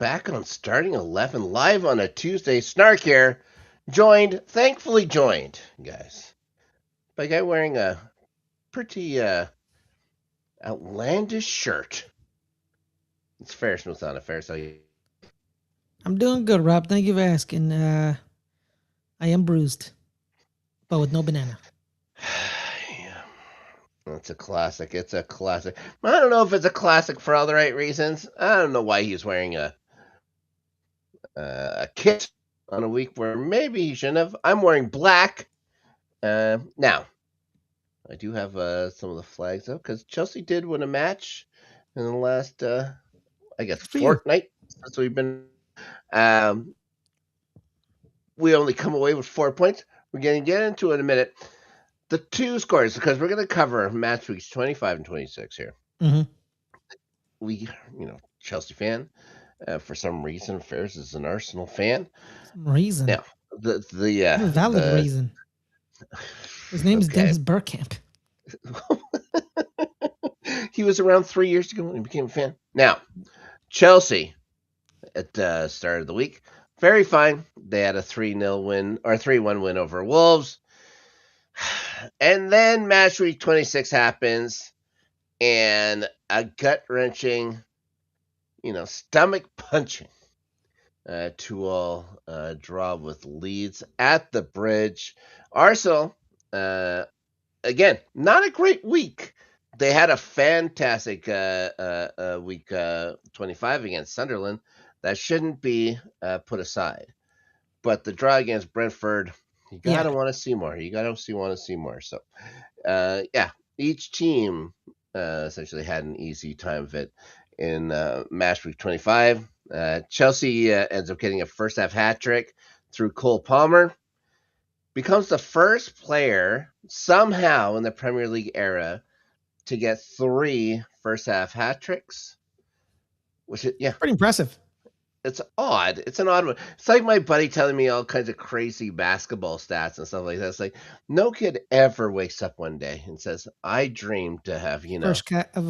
back on Starting 11 live on a Tuesday. Snark here, thankfully joined, guys, by a guy wearing a pretty outlandish shirt. It's Ferris Muthana. Ferris, how you? I'm doing good, Rob. Thank you for asking. I am bruised, but with no banana. Yeah. It's a classic. It's a classic. I don't know if it's a classic for all the right reasons. I don't know why he's wearing a kit on a week where maybe he shouldn't have. I'm wearing black. Now, I do have some of the flags up because Chelsea did win a match in the last, I guess, Good for you. fortnight since we've been. Um, we only come away with 4 points. We're going to get into it in a minute. The two scores, because we're going to cover match weeks 25 and 26 here. Mm-hmm. We, Chelsea fan. For some reason, Ferris is an Arsenal fan. Some reason. Now, I have a valid reason. His name is Dennis Bergkamp. He was around 3 years ago when he became a fan. Now, Chelsea at the start of the week, very fine. They had a 3-0 win or 3-1 win over Wolves. And then match week 26 happens and a gut-wrenching, stomach punching 2-2 draw with Leeds at the Bridge. Arsenal, again, not a great week. They had a fantastic week 25 against Sunderland that shouldn't be put aside. But the draw against Brentford, you gotta want to see more. You gotta want to see more. So, each team essentially had an easy time of it in match week 25. Chelsea ends up getting a first half hat trick through Cole Palmer. Becomes the first player somehow in the Premier League era to get 3 first half hat tricks. Which is, pretty impressive. It's odd. It's an odd one. It's like my buddy telling me all kinds of crazy basketball stats and stuff like that. It's like no kid ever wakes up one day and says, "I dream to have a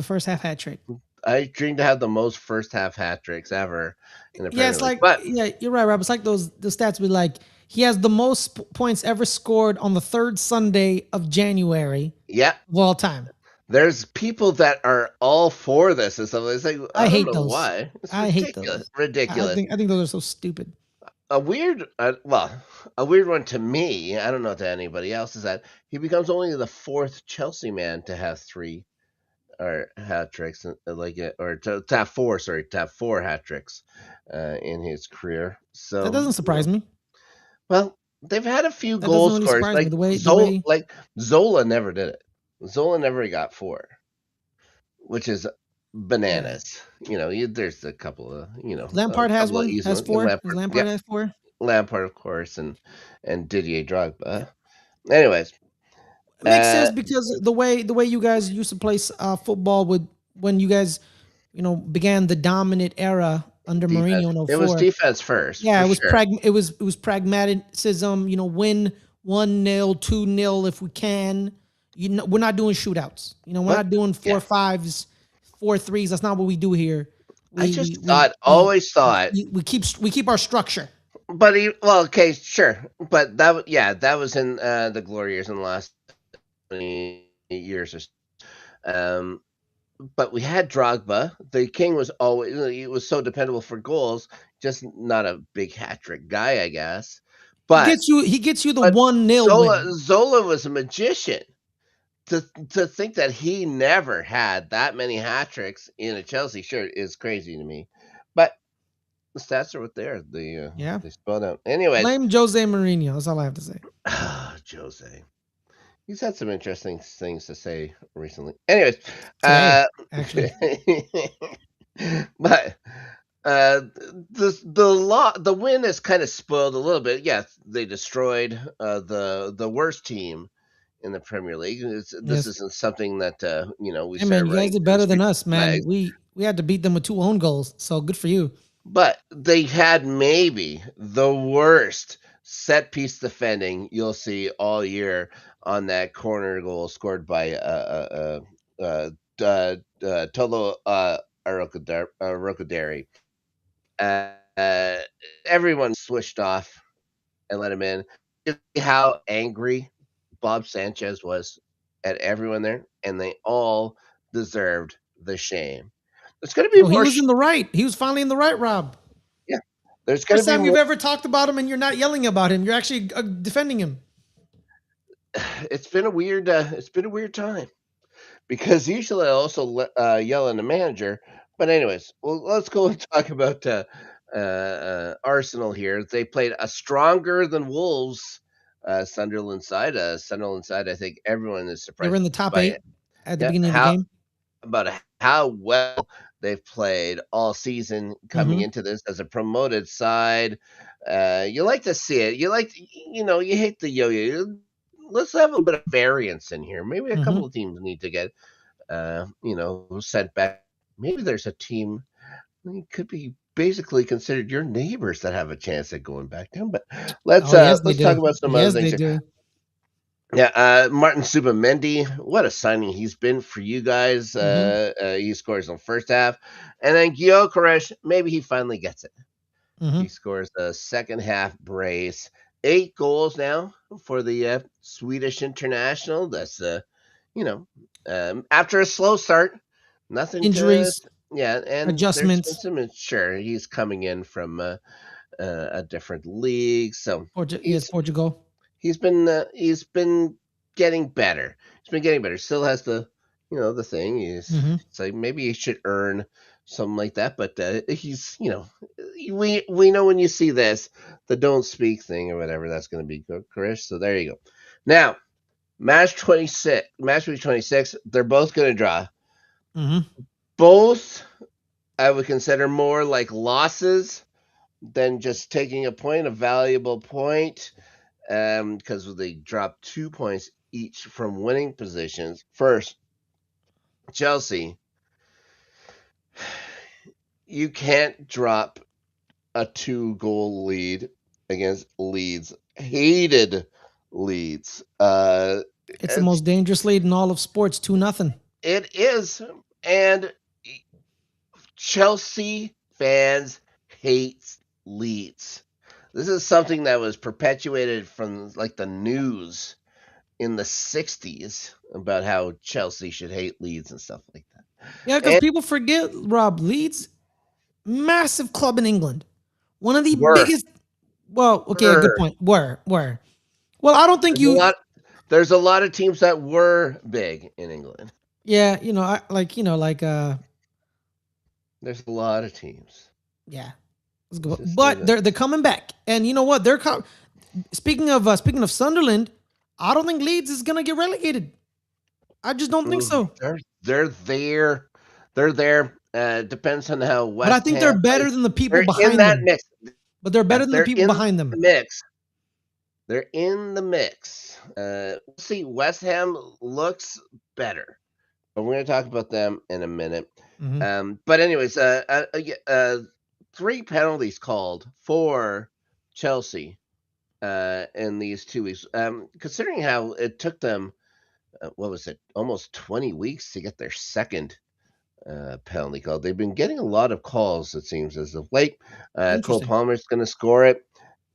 first half hat trick." I dream to have the most first half hat tricks ever in the Premier it's League. Like you're right, Rob. It's like the stats be like he has the most points ever scored on the third Sunday of January. Yeah, of all time. There's people that are all for this and stuff. It's like I hate don't know those. why. It's I hate those. Ridiculous. I think those are so stupid. A weird one to me. I don't know to anybody else is that he becomes only the 4th Chelsea man to have 3 or hat tricks, to have 4. Sorry, to have 4 hat tricks in his career. So that doesn't surprise me. Well, they've had a few goal scorers like Zola never did it. Zola never got 4, which is bananas. Yeah. There's a couple of Lampard has one. Has 4. Lampard has 4. Lampard, of course, and Didier Drogba. Anyways, it makes sense because the way you guys used to play football when you guys began the dominant era under Mourinho in 04. It was defense first. Yeah, it was it was pragmatism. Win 1-0, 2-0 if we can. We're not doing shootouts. We're not doing 4-5s, 4-3s. That's not what we do here. Always thought we keep our structure. But okay, sure. But that was in the glory years in the last 20 years or so. But we had Drogba. The King was so dependable for goals, just not a big hat trick guy, I guess. But he gets you the 1-0 win. Zola was a magician. To think that he never had that many hat tricks in a Chelsea shirt is crazy to me. But the stats are what they are. They spelled out. Anyway, blame Jose Mourinho. That's all I have to say. Jose. He's had some interesting things to say recently. Anyways, actually, but the win is kind of spoiled a little bit. Yeah, they destroyed the worst team in the Premier League. This isn't something that we. Hey man, you guys did better than us, man. We had to beat them with 2 own goals, so good for you. But they had maybe the worst set piece defending you'll see all year on that corner goal scored by Tolo Arokaderi. everyone switched off and let him in. How angry Bob Sanchez was at everyone there, and they all deserved the shame. There's going to be Oh, he more. was in the right. He was finally in the right, Rob. Yeah, there's going to First be time you've more. ever talked about him and you're not yelling about him. You're actually defending him. It's been a weird. It's been a weird time because usually I also yell at the manager. But anyways, well, let's go and talk about Arsenal here. They played a stronger than Wolves Sunderland side. Sunderland side, I think everyone is They were surprised in the top by it. 8 at the Yeah, beginning of the how game. about how well they've played all season coming Mm-hmm. into this as a promoted side. You like to see it. You hate the yo-yo. Let's have a little bit of variance in here. Maybe a Mm-hmm. couple of teams need to get, sent back. Maybe there's a team that could be basically considered your neighbors that have a chance at going back down. But let's Oh, uh, yes, they let's talk do. about some other Yes, things they here. do. Yeah, Martin Subamendi, what a signing he's been for you guys. Mm-hmm. He scores in the first half. And then Gyökeres, maybe he finally gets it. Mm-hmm. He scores the second half brace. 8 goals now for the Swedish international. That's, after a slow start, nothing to, Injuries, yeah, and there's been adjustments. some, sure, he's coming in from a different league. So Yes, he's Portugal. he's been getting better. He's been getting better. Still has the thing. Mm-hmm. It's like maybe he should earn something like that. But we know when you see this, the don't speak thing or whatever, that's going to be good, Chris. So there you go. Now match week 26. They're both going to draw. Mm-hmm. Both I would consider more like losses than just taking a valuable point. Because they dropped 2 points each from winning positions. First, Chelsea, you can't drop a 2-goal lead against Leeds. Hated Leeds. It's the most dangerous lead in all of sports. 2-0. It is, and Chelsea fans hate Leeds. This is something that was perpetuated from like the news in the 60s about how Chelsea should hate Leeds and stuff like that. Yeah, because And people forget, Rob, Leeds, massive club in England. One of the were, biggest. Well, okay, a good were point. Were. Well, I don't think there's a you. lot there's a lot of teams that were big in England. Yeah, There's a lot of teams. yeah. Let's Let's go. just say But they're this. coming back, and you know what? Speaking of Sunderland, I don't think Leeds is gonna get relegated. I just don't think so. They're there. They're there. Depends on how But I West think they're Ham plays. better than the people They're in behind that them. mix. But they're Yeah, better than the they're people in behind the them. mix. They're in the mix. We'll see. West Ham looks better, but we're going to talk about them in a minute. Mm-hmm. But anyways, 3 penalties called for Chelsea in these 2 weeks. Considering how it took them, what was it, almost 20 weeks to get their second penalty call. They've been getting a lot of calls, it seems, as of late. Cole Interesting. Palmer's going to score it.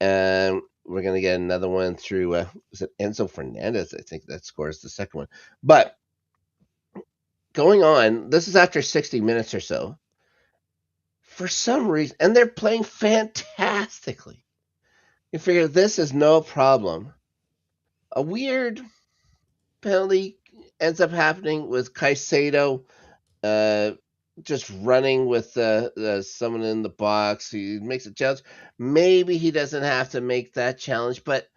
And we're going to get another one through, is it Enzo Fernandez? I think that scores the second one. But going on, this is after 60 minutes or so. For some reason, and they're playing fantastically. You figure this is no problem. A weird penalty ends up happening with Caicedo uh, just running with someone in the box. He makes a challenge. Maybe he doesn't have to make that challenge, but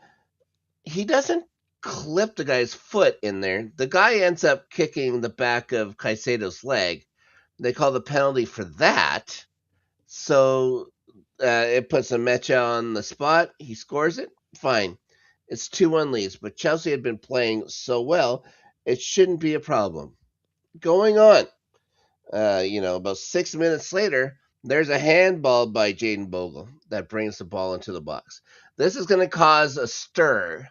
he doesn't clip the guy's foot in there. The guy ends up kicking the back of Caicedo's leg. They call the penalty for that. So it puts a Mecha on the spot. He scores it. Fine. It's 2-1 Leeds, but Chelsea had been playing so well, it shouldn't be a problem. Going on, about 6 minutes later, there's a handball by Jaden Bogle that brings the ball into the box. This is going to cause a stir.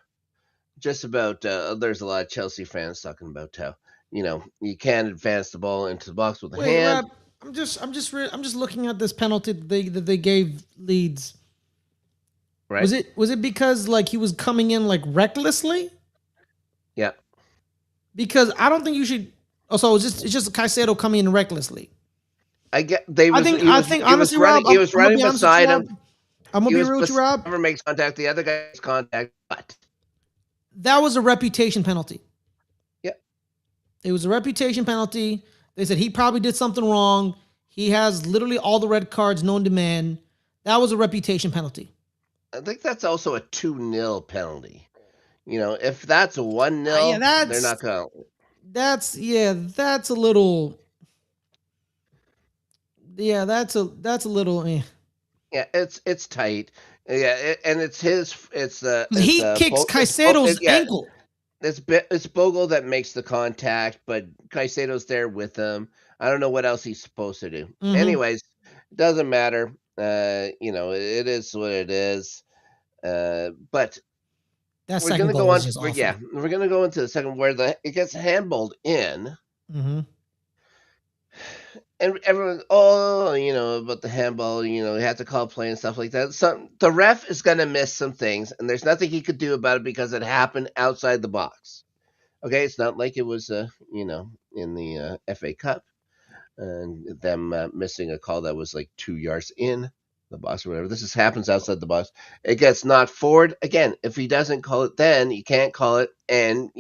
Just about, there's a lot of Chelsea fans talking about how, you can't advance the ball into the box with a Wait, hand. Rob. I'm just looking at this penalty that they gave Leeds. Right? Was it because like he was coming in like recklessly? Yeah. Because I don't think you should. Oh, so it's just Caicedo coming in recklessly. I get they was I think he was honestly, running Rob, I'm gonna running be honest with you, beside him. Rob. I'm gonna He be was real with you, Rob. never makes contact. The other guy makes contact, but That was a reputation penalty. yeah, It was a reputation penalty. They said he probably did something wrong. He has literally all the red cards known to man. That was a reputation penalty. I think that's also a 2-0 penalty. If that's a Yeah, 1-0, they're not gonna. that's a little. Yeah, that's a little. Yeah, it's tight. Yeah, and it's his. It's He kicks it's Caicedo's yeah. ankle. It's Bogle that makes the contact, but Caicedo's there with him. I don't know what else he's supposed to do. Mm-hmm. Anyways, it doesn't matter. It is what it is. But That we're second gonna goal go was on. just awful. We're gonna go into the second where it gets handballed in, Mm-hmm. and everyone, about the handball. You have to call play and stuff like that. So the ref is gonna miss some things, and there's nothing he could do about it because it happened outside the box. Okay, it's not like it was, in the FA Cup and them missing a call that was like 2 yards in the box or whatever. This just happens outside the box. It gets knocked forward again. If he doesn't call it, then you can't call it. And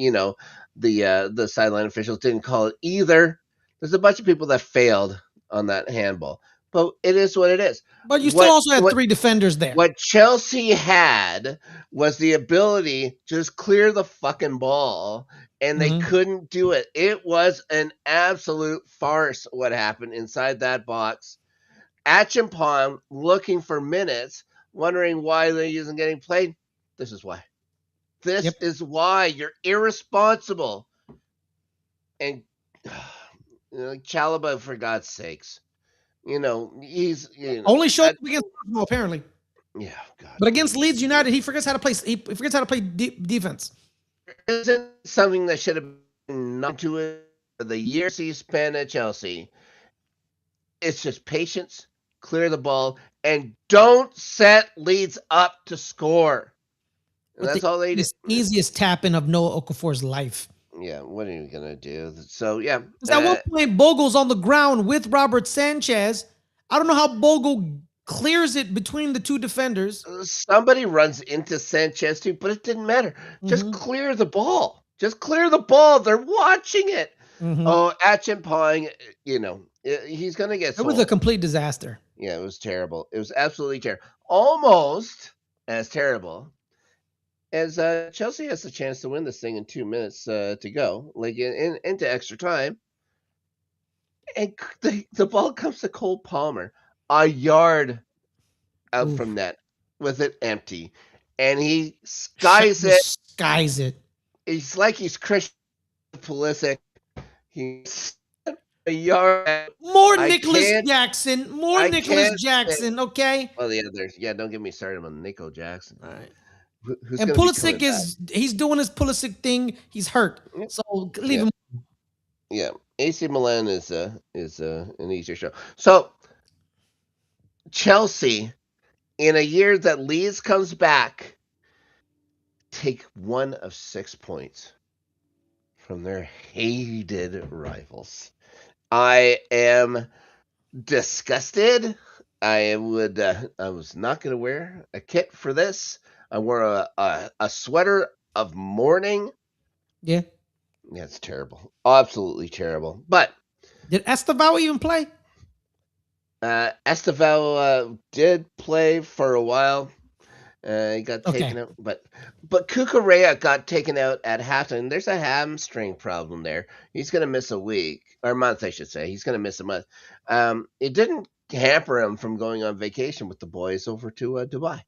the sideline officials didn't call it either. There's a bunch of people that failed on that handball, but it is what it is. But you still What also had what three defenders there. what Chelsea had was the ability to just clear the fucking ball, and they Mm-hmm. couldn't do it. It was an absolute farce what happened inside that box. Acheampong looking for minutes, wondering why he isn't getting played. This is why. This Yep. is why you're irresponsible. And Chalaba, for God's sakes, he's Only showed up against Arsenal, apparently. yeah, God. But against Leeds United, he forgets how to play. He forgets how to play defense. Isn't something that should have been known to it for the years he spent at Chelsea. It's just patience, clear the ball, and don't set Leeds up to score. And With that's the all they did. easiest tap in of Noah Okafor's life. Yeah, what are you gonna do? So yeah, Because at one point, Bogle's on the ground with Robert Sanchez. I don't know how Bogle clears it between the two defenders. somebody runs into Sanchez too, but it didn't matter. Just Mm-hmm. clear the ball. Just clear the ball. They're watching it. Mm-hmm. Oh, Acheampong, he's gonna get It sold. was a complete disaster. Yeah, it was terrible. It was absolutely terrible. Almost as terrible as Chelsea has the chance to win this thing in 2 minutes to go, like into extra time. And the ball comes to Cole Palmer, a yard out from net with it empty. And he skies it. Skies it. It's like he's Christian Pulisic. He's a yard. More Nicholas Jackson. More Nicholas Jackson, okay? Well, don't get me started on Nico Jackson. All right. Who's and Pulisic he's doing his Pulisic thing. He's hurt. So leave him. Yeah. AC Milan is an easier show. So Chelsea, in a year that Leeds comes back, take 1 of 6 points from their hated rivals. I am disgusted. I was not going to wear a kit for this. I wore a sweater of mourning. Yeah. Yeah, it's terrible. Absolutely terrible. But did Estevao even play? Estevao did play for a while. He got taken out, but Cucurella got taken out at halftime. There's a hamstring problem there. He's going to miss a week or a month, I should say. He's going to miss a month. It didn't hamper him from going on vacation with the boys over to Dubai,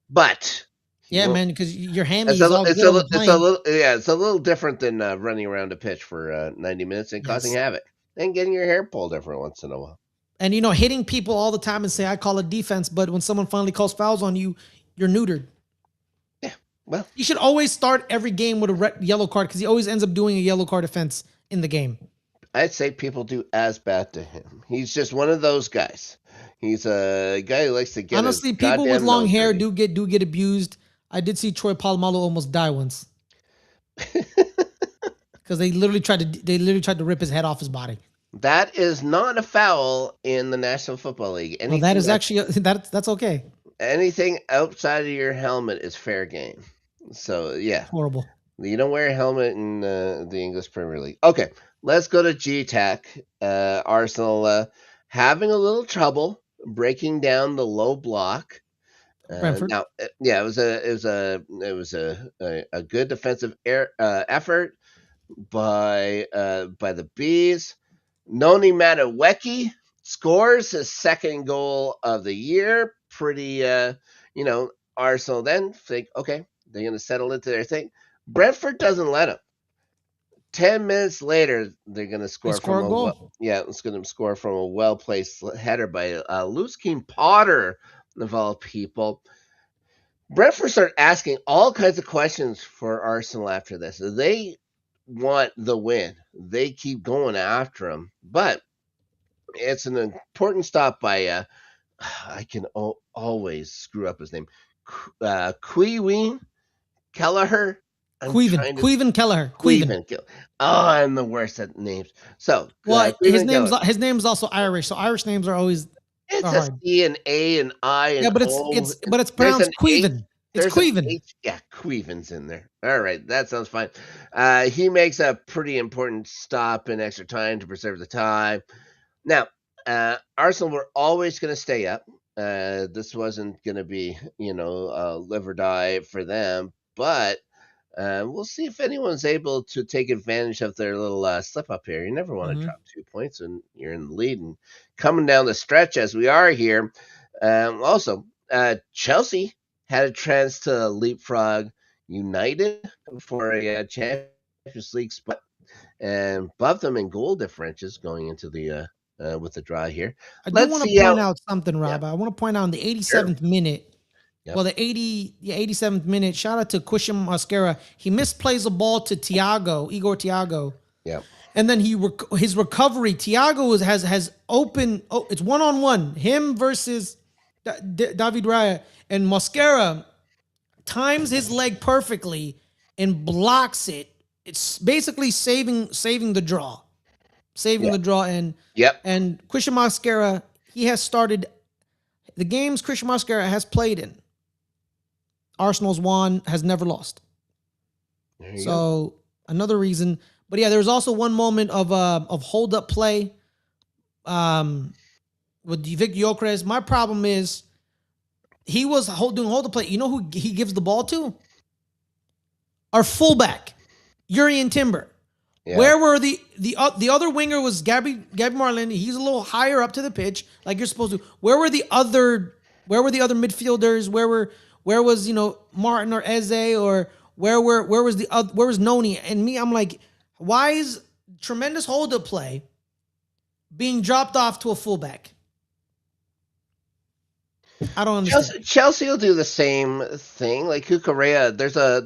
but yeah, man, because your hammy is it's a little different than running around a pitch for 90 minutes and causing havoc and getting your hair pulled every once in a while. And hitting people all the time and say I call it defense, but when someone finally calls fouls on you, you're neutered. Yeah, well, you should always start every game with a yellow card because he always ends up doing a yellow card offense in the game. I'd say people do as bad to him. He's just one of those guys. He's a guy who likes to get his Honestly, people with goddamn long nose hair dirty. do get abused. I did see Troy Polamalu almost die once because they literally tried to rip his head off his body. That is not a foul in the National Football League. Well, that Anything is actually that's okay. anything outside of your helmet is fair game. So yeah, Horrible. you don't wear a helmet in the English Premier League. Okay, let's go to GTAC. Arsenal having a little trouble breaking down the low block. Brentford. Now, yeah, it was a good defensive effort by the Bees. Noni Madueke scores his second goal of the year. Pretty, Arsenal then think, okay, they're going to settle into their thing. Brentford doesn't let them. 10 minutes later, they're going to They score score from a goal. it's going to score from a well placed header by Luce King Potter of all people. Brentford started asking all kinds of questions for Arsenal after this. They want the win. They keep going after them, but it's an important stop by I can always screw up his name. Queween Kelleher. I'm trying to Queven Kelleher. Queven. Queven. Oh, I'm the worst at names. So Well, Queven Kelleher. his name's also Irish, so Irish names are always It's are a hard. C and A and I Yeah, and but it's O. it's but it's There's an pronounced H. Queven. It's There's an Queven. H. Yeah, Queven's in there. All right, that sounds fine. He makes a pretty important stop in extra time to preserve the tie. Now, Arsenal were always going to stay up. This wasn't going to be, live or die for them. But we'll see if anyone's able to take advantage of their little slip up here. You never want to Mhm. drop 2 points and you're in the lead. And coming down the stretch as we are here, also, Chelsea had a chance to leapfrog United for a Champions League spot and above them in goal differentials going into the with the draw here. I do Let's want see to how. point out something, Yeah, Rob. I want to point out in the sure. 87th minute. Yep. Well, the 87th minute. Shout out to Quishim Mascara. He misplays a ball to Igor Tiago, Yeah. and then his recovery. Tiago has open. Oh, it's 1-on-1. Him versus David Raya, and Mascara times his leg perfectly and blocks it. It's basically saving the draw. Saving Yeah. the draw. And Yep. Christian Mosquera, he has started the games Christian Mosquera has played in. Arsenal's won, has never lost. There you go. So another reason. But yeah, there was also one moment of hold up play with Victor Gyökeres. My problem is he was doing hold up play. You know who he gives the ball to? Our fullback, Urian Timber. Yeah. Where were the other winger was Gabby Marlin. He's a little higher up to the pitch, like you're supposed to. Where were the other midfielders? Where was Martin or Eze, or where was Noni? And me, I'm like, why is tremendous hold up play being dropped off to a fullback? I don't understand. Chelsea will do the same thing. Like Cucurella,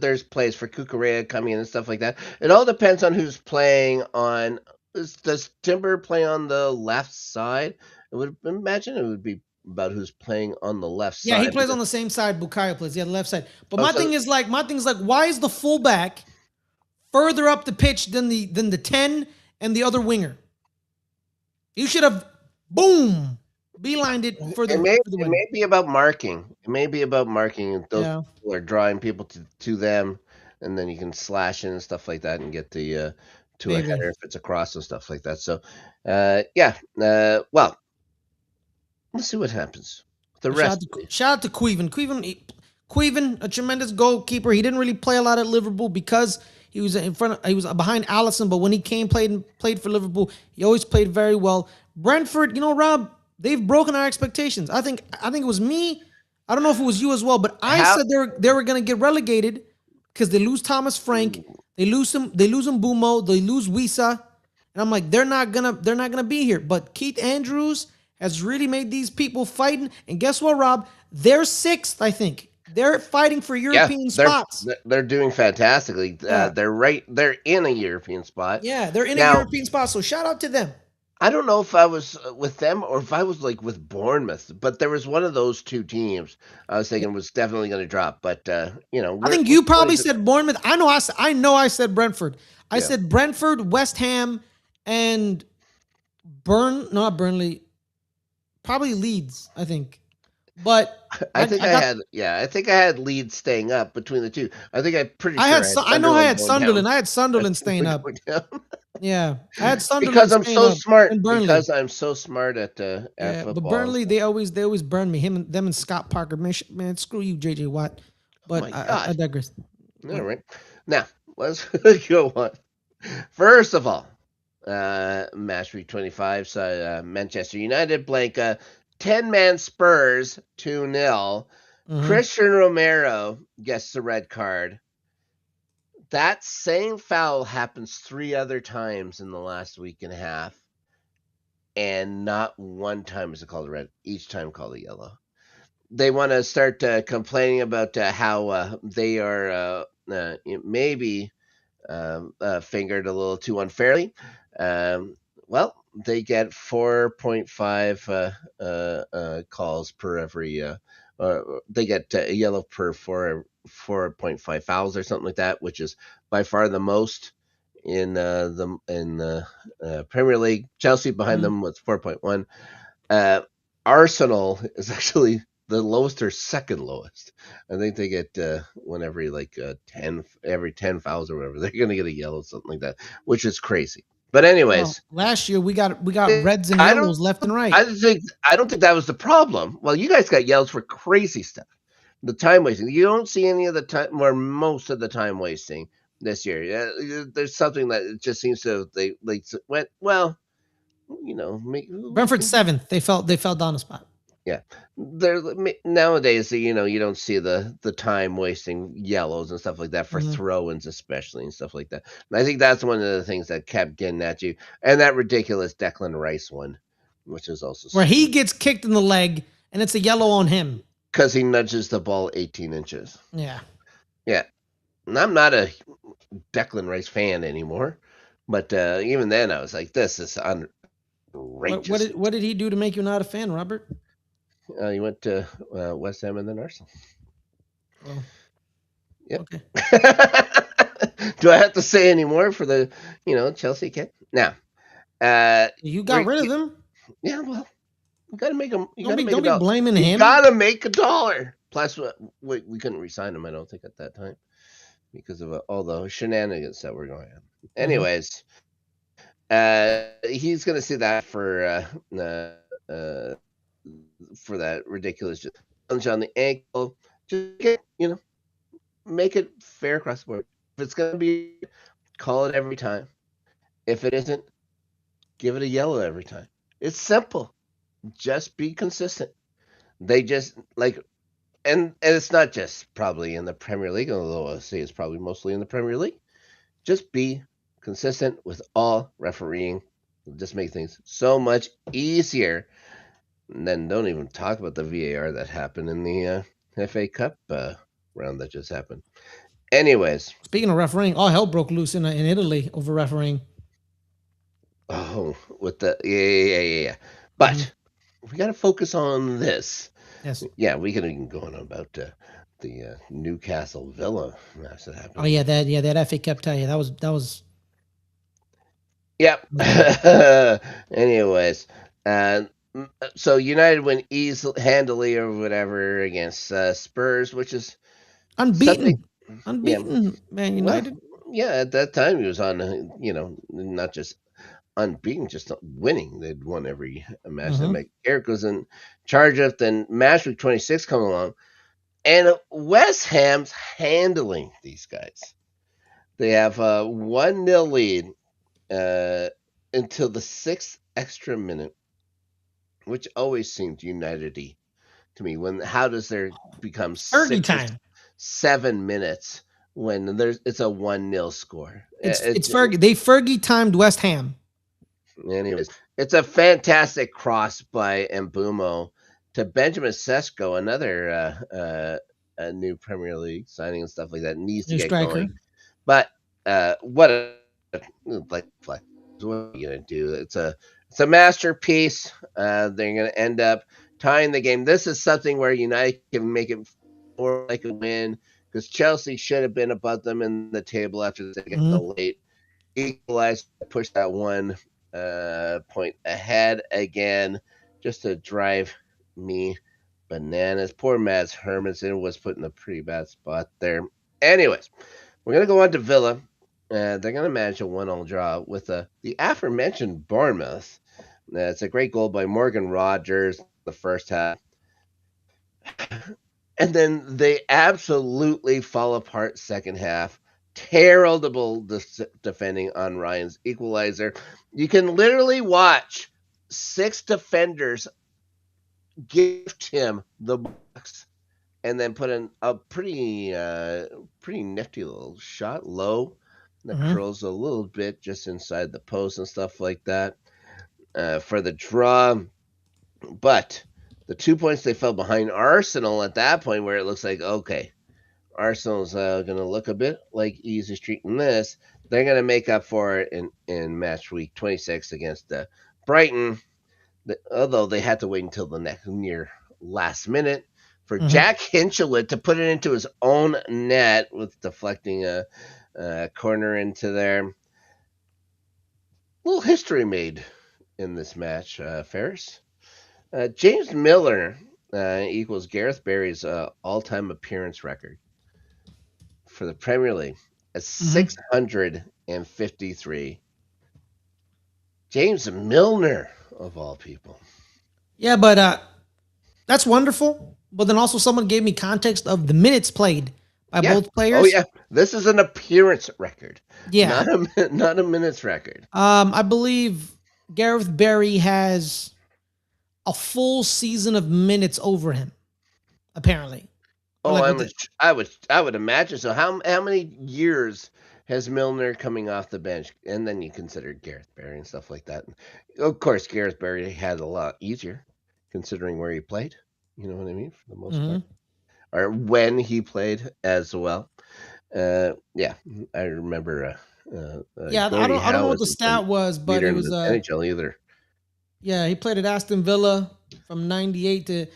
there's plays for Cucurella coming in and stuff like that. It all depends on who's playing on. Does Timber play on the left side? I would imagine it would be about who's playing on the left side. Yeah, he plays on the same side Bukayo plays. Yeah, the left side. But my so- thing is like, why is the fullback further up the pitch than the 10 and the other winger? You should have beelined it for the win. It may be about marking. It may be about marking. Those Yeah. people are drawing people to them, and then you can slash in and stuff like that and get the to Maybe. a header if it's across and stuff like that. So, well, let's see what happens. The rest. Shout out to Queven. Queven, a tremendous goalkeeper. He didn't really play a lot at Liverpool because he was behind Allison, but when he played for Liverpool, he always played very well. Brentford, Rob, they've broken our expectations. I think it was me. I don't know if it was you as well, but I said they were going to get relegated because they lose Thomas Frank, they lose Mbumo, they lose Wisa, and I'm like, they're not gonna be here. But Keith Andrews has really made these people fighting, and guess what, Rob? They're sixth, I think. They're fighting for Yeah, European spots. they're doing fantastically. Yeah. They're in a European spot. Yeah, they're in a Now, European spot. So shout out to them. I don't know if I was with them or if I was like with Bournemouth, but there was one of those two teams I was thinking was definitely going to drop. But I think we're you probably 26. said Bournemouth. I know I said Brentford. I Yeah, said Brentford, West Ham, and not Burnley, probably Leeds, I think. But I I, think I got I think I had Leeds staying up between the two. I think I'm pretty I had sure I had I know I Sunderland had going down. Sunderland. I had Sunderland staying up. Going down. Yeah. I had Because Sunderland I'm staying so up smart. and Burnley. Because I'm so smart at Yeah, but football and Burnley stuff. they always burn me. Them and Scott Parker. Man, screw you, JJ Watt. Oh But my I god! digress. All right, now let's go on. First of all, match week 25. So Manchester United blank 10-man Spurs 2-0. Mm-hmm. Christian Romero gets the red card. That same foul happens 3 other times in the last week and a half, and not one time is it called red. Each time called a yellow. They want to start complaining about how they are maybe fingered a little too unfairly. Well, they get 4.5 calls per every. They get a yellow per 4.5 fouls or something like that, which is by far the most in the Premier League. Chelsea behind Mm-hmm. them with 4.1. Uh, Arsenal is actually the lowest or second lowest. I think they get one every 10 fouls or whatever. They're gonna get a yellow, something like that, which is crazy. But Well, anyways, last year we got reds and I don't yellows left and right. I don't think that was the problem. Well, you guys got yellows for crazy stuff. The time wasting. You don't see any of the time or most of the time wasting this year. There's something that it just seems to they went well. We Brentford can do. seventh. They fell down a spot. Yeah, there nowadays, you don't see the time wasting yellows and stuff like that for Mm-hmm. throw-ins, especially and stuff like that. And I think that's one of the things that kept getting at you, and that ridiculous Declan Rice one, which is also Where he stupid gets kicked in the leg and it's a yellow on him. because he nudges the ball 18 inches. Yeah. Yeah, and I'm not a Declan Rice fan anymore, but even then, I was like, this is outrageous. What did he do to make you not a fan, Robert? He went to West Ham and then Arsenal. Well, Yep. okay. Do I have to say any more for the Chelsea kid? Now, You got rid of him. yeah. Well, you got to make him. You got to make Don't a be blaming You him. got to make $1. Plus, we couldn't resign him. I don't think at that time because of all the shenanigans that were going on. Anyways, he's going to see that for that ridiculous punch on the ankle. Just make it fair across the board. If it's going to be, call it every time. If it isn't, give it a yellow every time. It's simple. Just be consistent. They just and it's not just probably in the Premier League, although I say it's probably mostly in the Premier League. Just be consistent with all refereeing. It'll just make things so much easier. And then don't even talk about the VAR that happened in the FA Cup round that just happened. Anyways. Speaking of refereeing, all hell broke loose in Italy over refereeing. Oh, with the yeah. But we got to focus on this. Yes. Yeah, we can even go on about the Newcastle Villa match that happened. Oh yeah, that FA Cup tie. That was. Yep. Anyways, so United win handily or whatever against Spurs, which is unbeaten. Unbeaten, Man United. Well, yeah, at that time he was on, not just unbeaten, just winning. They'd won every match that Eric was in charge of. Then match week 26 come along, and West Ham's handling these guys. They have a 1-0 lead until the 6th extra minute, which always seemed United-y to me. How does there become 7 minutes when it's a 1-0 score? It's Fergie. They Fergie timed West Ham. Anyways, it's a fantastic cross by Mbumo to Benjamin Sesko, another a new Premier League signing and stuff like that. It needs to New get striker. going. But what what are you gonna do? It's a masterpiece. They're gonna end up tying the game. This is something where United can make it more like a win because Chelsea should have been above them in the table after they get the Mm-hmm. late equalizer, push that one point ahead again, just to drive me bananas. Poor Mads Hermansen was put in a pretty bad spot there. Anyways, we're gonna go on to Villa. They're gonna manage a 1-1 draw with the aforementioned Bournemouth. It's a great goal by Morgan Rogers the first half. And then they absolutely fall apart second half. Terrible defending on Ryan's equalizer. You can literally watch 6 defenders gift him the box and then put in a pretty nifty little shot low that Mm-hmm. curls a little bit just inside the post and stuff like that for the draw. But the 2 points they fell behind Arsenal at that point, where it looks like, okay, Arsenal's going to look a bit like Easy Street in this. They're going to make up for it in match week 26 against Brighton, although they had to wait until the near last minute for Mm-hmm. Jack Hinchelwood to put it into his own net with deflecting a corner into there. Little history made in this match, Ferris. James Milner equals Gareth Barry's all-time appearance record for the Premier League at Mm-hmm. 653. James Milner, of all people. Yeah, but that's wonderful. But then also someone gave me context of the minutes played by Yeah. both Oh, players. yeah. This is an appearance record, Yeah. not a minutes record. I believe Gareth Barry has a full season of minutes over him, apparently. Or Oh, like with it. I would imagine so. How many years has Milner coming off the bench, and then you consider Gareth Barry and stuff like that. Of course, Gareth Barry had a lot easier, considering where he played. You know what I mean, for the most part, Mm-hmm. or when he played as well. Yeah, I remember. Yeah, Gordie I don't know Howe what the wasn't some stat was, but leader it in was the NHL either. yeah, he played at Aston Villa from 98 to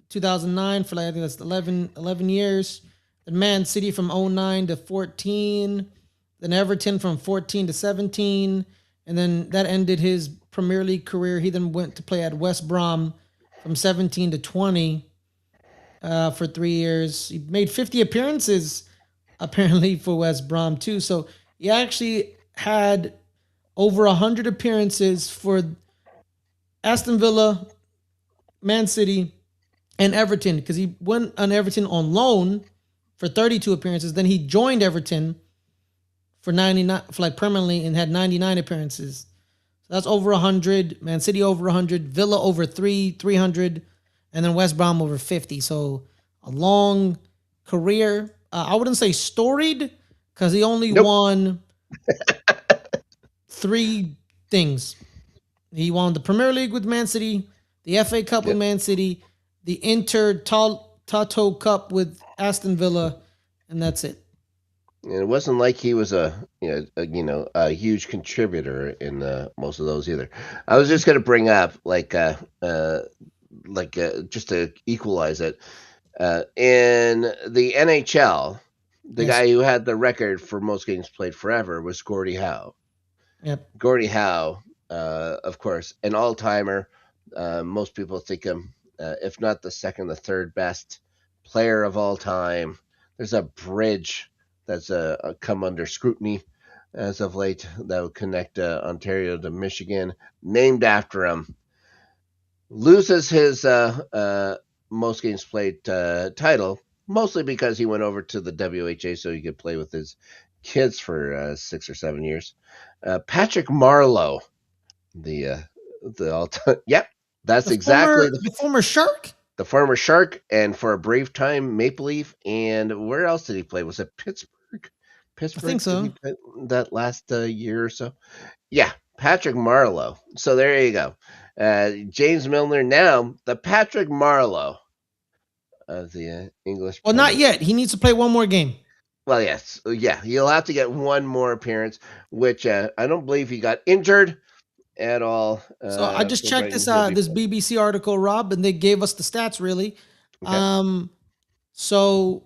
2009 for like I think that's 11 years. Then Man City from 09 to 14, then Everton from 14 to 17, and then that ended his Premier League career. He then went to play at West Brom from 17 to 20 for 3 years. He made 50 appearances apparently for West Brom too. So he actually had over 100 appearances for Aston Villa, Man City, and Everton because he went on Everton on loan for 32 appearances. Then he joined Everton for 99 for like permanently and had 99 appearances. So that's over 100. Man City over 100, Villa over 300, and then West Brom over 50. So a long career. I wouldn't say storied because he only Nope. won 3 things. He won the Premier League with Man City, the FA Cup with Yep. Man City, the Toto Cup with Aston Villa, and that's it. And it wasn't like he was a huge contributor in most of those either. I was just gonna bring up just to equalize it in the NHL. The Yes. guy who had the record for most games played forever was Gordie Howe. Yep. Gordie Howe, of course, an all timer. Most people think him, if not the second, the third best player of all time. There's a bridge that's come under scrutiny as of late that would connect Ontario to Michigan, named after him. Loses his most games played title, mostly because he went over to the WHA so he could play with his kids for 6 or 7 years. Patrick Marleau, the all time. Yep, that's exactly The former Shark. the former Shark, and for a brief time Maple Leaf. And where else did he play? Was it Pittsburgh? I think Pittsburgh? Did he so. play that last year or so? Yeah, Patrick Marleau. So there you go. James Milner now, the Patrick Marleau of the English Well, Premier not League. yet. He needs to play one more game. Well, yes, yeah, he'll have to get one more appearance, which I don't believe he got injured at all. So I just For checked Brighton, this he'll be this fine. BBC article, Rob, and they gave us the stats really. Okay. So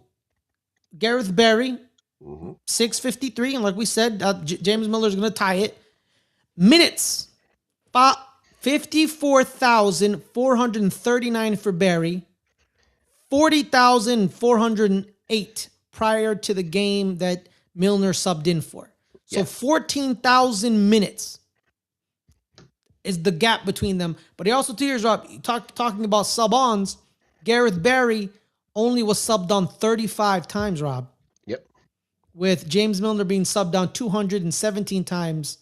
Gareth Barry, Mm-hmm. 653, and like we said, James Miller's going to tie it. Minutes, 54,439 for Barry, 40,408 prior to the game that Milner subbed in for. So 14,000 minutes is the gap between them. But he also, 2 years, Rob, talking about sub-ons, Gareth Barry only was subbed on 35 times, Rob. Yep. With James Milner being subbed on 217 times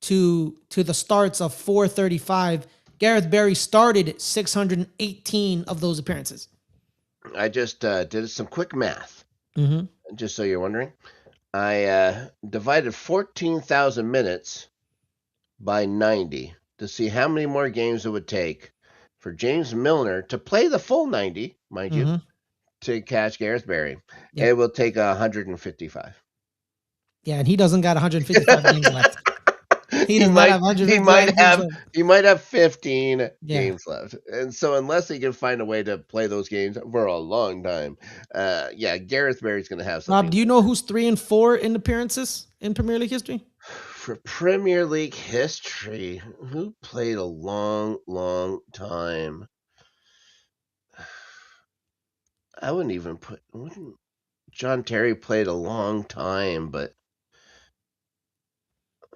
to the starts of 435. Gareth Barry started 618 of those appearances. I just did some quick math, just so you're wondering. I divided 14,000 minutes by 90 to see how many more games it would take for James Milner to play the full 90, mind you, to catch Gareth Barry. Yep. It will take 155. Yeah, and he doesn't got 155 games left. He might have 15 games left. And so unless he can find a way to play those games for a long time, Gareth Barry's going to have something. Rob, do you know who's 3 and 4 in appearances in Premier League history? For Premier League history, who played a long, long time? I wouldn't even put... John Terry played a long time, but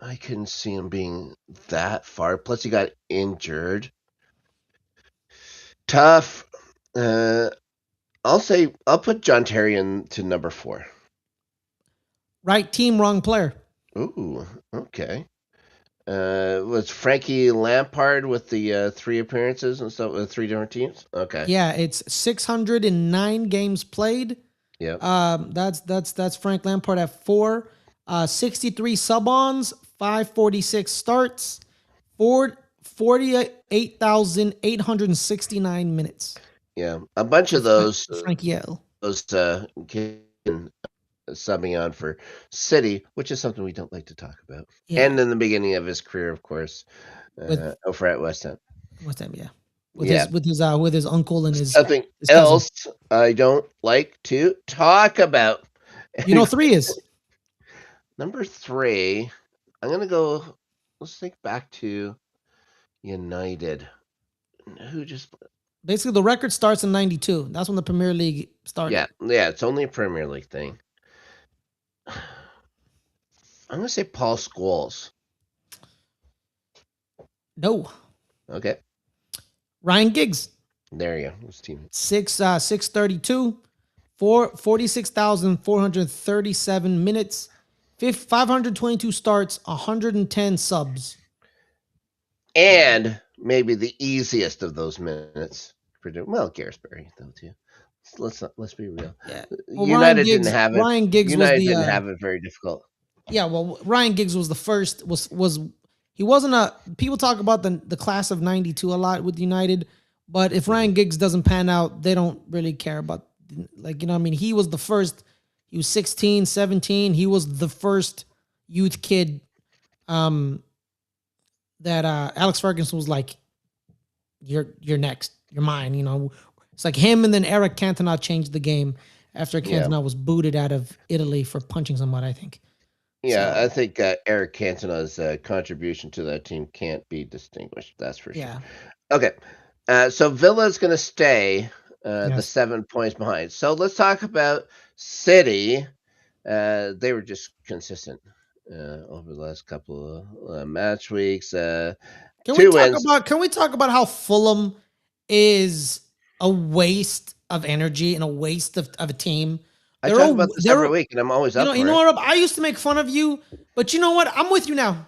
I couldn't see him being that far. Plus, he got injured. Tough. I'll put John Terry into number 4. Right team, wrong player. Ooh, okay. Was Frankie Lampard with the 3 appearances and stuff with 3 different teams? Okay. Yeah, it's 609 games played. Yeah. That's Frank Lampard at 4. 63 sub-ons, 546 starts, 48,869 minutes. Yeah, a bunch of those. Frankie L. Those subbing on for City, which is something we don't like to talk about. Yeah. And in the beginning of his career, of course, over at West Ham. West Ham, yeah. With his uncle and his something his else I don't like to talk about. 3 is number 3. I'm gonna go. Let's think back to United. Who just basically the record starts in 92. That's when the Premier League started. Yeah, it's only a Premier League thing. I'm gonna say Paul Scholes. No. Okay. Ryan Giggs. There you go. His team. 632, 46,437 minutes, 522 starts, 110 subs. And maybe the easiest of those minutes. Well, Gareth Barry though too. Let's be real. Yeah. Well, United didn't have it. Ryan Giggs didn't have it very difficult. Yeah, well, Ryan Giggs was the first. He wasn't a. People talk about the class of '92 a lot with United, but if Ryan Giggs doesn't pan out, they don't really care about. Like, you know what I mean? He was the first. He was 16, 17. He was the first youth kid that Alex Ferguson was like, you're next. You're mine. You know, it's like him and then Eric Cantona changed the game after Cantona was booted out of Italy for punching somebody, I think. Yeah, so, I think Eric Cantona's contribution to that team can't be distinguished. That's for sure. Yeah. Okay. So Villa's going to stay the 7 points behind. So let's talk about City. They were just consistent over the last couple of match weeks. Can we talk about how Fulham is a waste of energy and a waste of a team? I talk about this every week, and I'm always up for it. You know what, Rob? I used to make fun of you, but you know what? I'm with you now.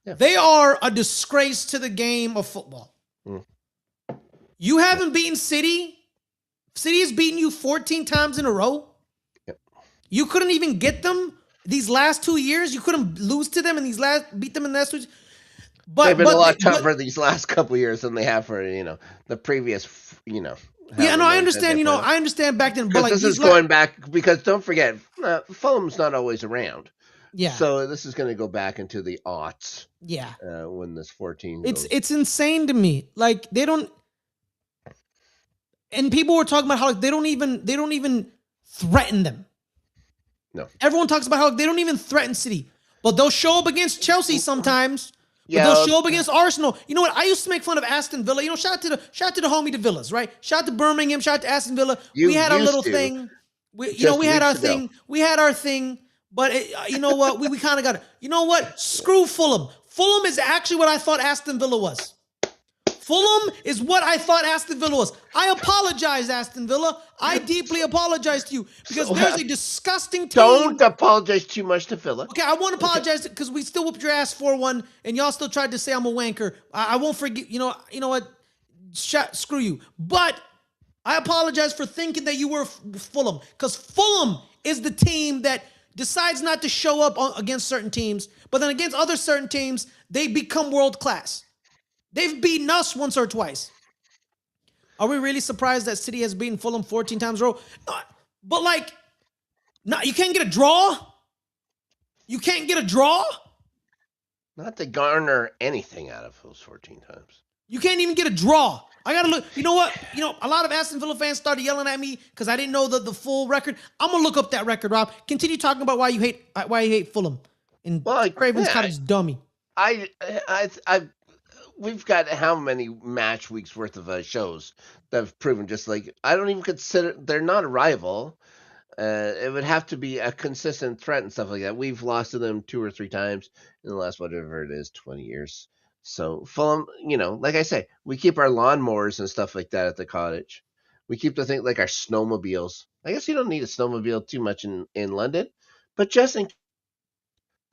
Yeah. They are a disgrace to the game of football. You haven't beaten City. City has beaten you 14 times in a row. Yep. You couldn't even get them these last 2 years. You couldn't lose to them beat them in the last 2 years. They've been a lot tougher these last couple of years than they have for, the previous, Yeah, no, I many times understand. they play them. I understand back then, but Because like this is going back. Because don't forget, Fulham's not always around. yeah, So this is going to go back into the aughts yeah, when this 14 it's goes. it's insane to me. Like they don't, and people were talking about how like, they don't even threaten them. No. Everyone talks about how they don't even threaten City, but they'll show up against Chelsea sometimes. But they'll Yeah, show up against Arsenal. You know what? I used to make fun of Aston Villa. Shout out to the homie, the Villas, right? Shout out to Birmingham. Shout out to Aston Villa. you We had our used little to thing. We just had our weeks ago. thing. We had our thing. But you know what? We kind of got it. You know what? Screw Fulham. Fulham is actually what I thought Aston Villa was. Fulham is what I thought Aston Villa was. I apologize, Aston Villa. I deeply apologize to you because there's a disgusting team. Don't apologize too much to Villa. Okay, I won't apologize because we still whooped your ass 4-1, and y'all still tried to say I'm a wanker. I won't forget. You know what? Screw you. But I apologize for thinking that you were Fulham because Fulham is the team that decides not to show up against certain teams, but then against other certain teams, they become world class. They've beaten us once or twice. Are we really surprised that City has beaten Fulham 14 times in a row? But like, no, you can't get a draw. You can't get a draw. Not to garner anything out of those 14 times. You can't even get a draw. I gotta look. You know what? A lot of Aston Villa fans started yelling at me because I didn't know the full record. I'm gonna look up that record, Rob. Continue talking about why you hate Fulham and Craven's Cottage dummy. We've got how many match weeks worth of shows that have proven just like I don't even consider they're not a rival. It would have to be a consistent threat and stuff like that. We've lost to them 2 or 3 times in the last whatever it is, 20 years. So Fulham, like I say, we keep our lawnmowers and stuff like that at the cottage. We keep the thing like our snowmobiles. I guess you don't need a snowmobile too much in London, but just in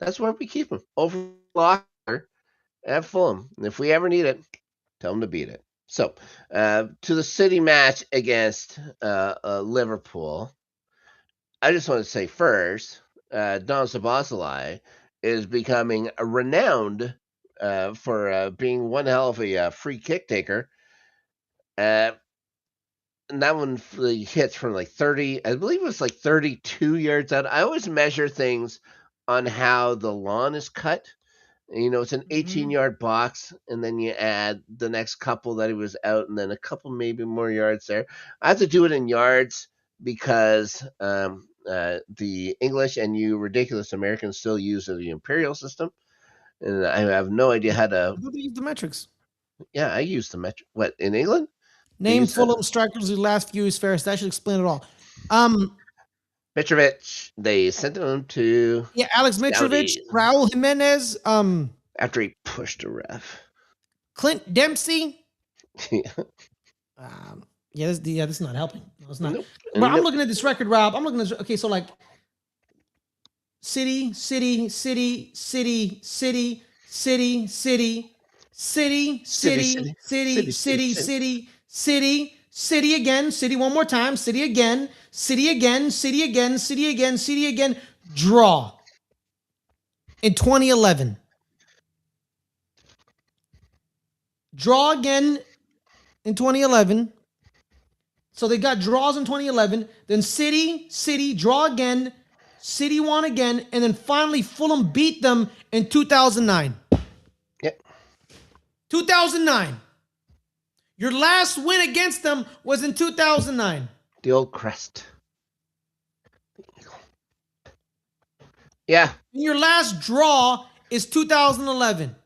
that's where we keep them over locker at Fulham. And if we ever need it, tell them to beat it. So to the City match against Liverpool. I just want to say first, Don Sabazalai is becoming renowned for being one hell of a free kick taker. And that one hits from like 30, I believe it was like 32 yards out. I always measure things on how the lawn is cut. It's an 18-yard box, and then you add the next couple that he was out, and then a couple maybe more yards there. I have to do it in yards because the English and you ridiculous Americans still use the imperial system, and I have no idea how to. Who use the metrics? Yeah, I use the metric. What, in England? Name Fulham strikers whose last few is fairest. That should explain it all. Mitrovic, they sent him to Alex Mitrovic, Raul Jimenez. After he pushed a ref. Clint Dempsey. This is not helping. No, it's not. Nope. But I'm looking at this record, Rob. I'm looking at so like City again, City one more time, City again, draw in 2011. Draw again in 2011. So they got draws in 2011. Then City, draw again. City won again. And then finally Fulham beat them in 2009. Yep. 2009. Your last win against them was in 2009. The old crest. Yeah. And your last draw is 2011.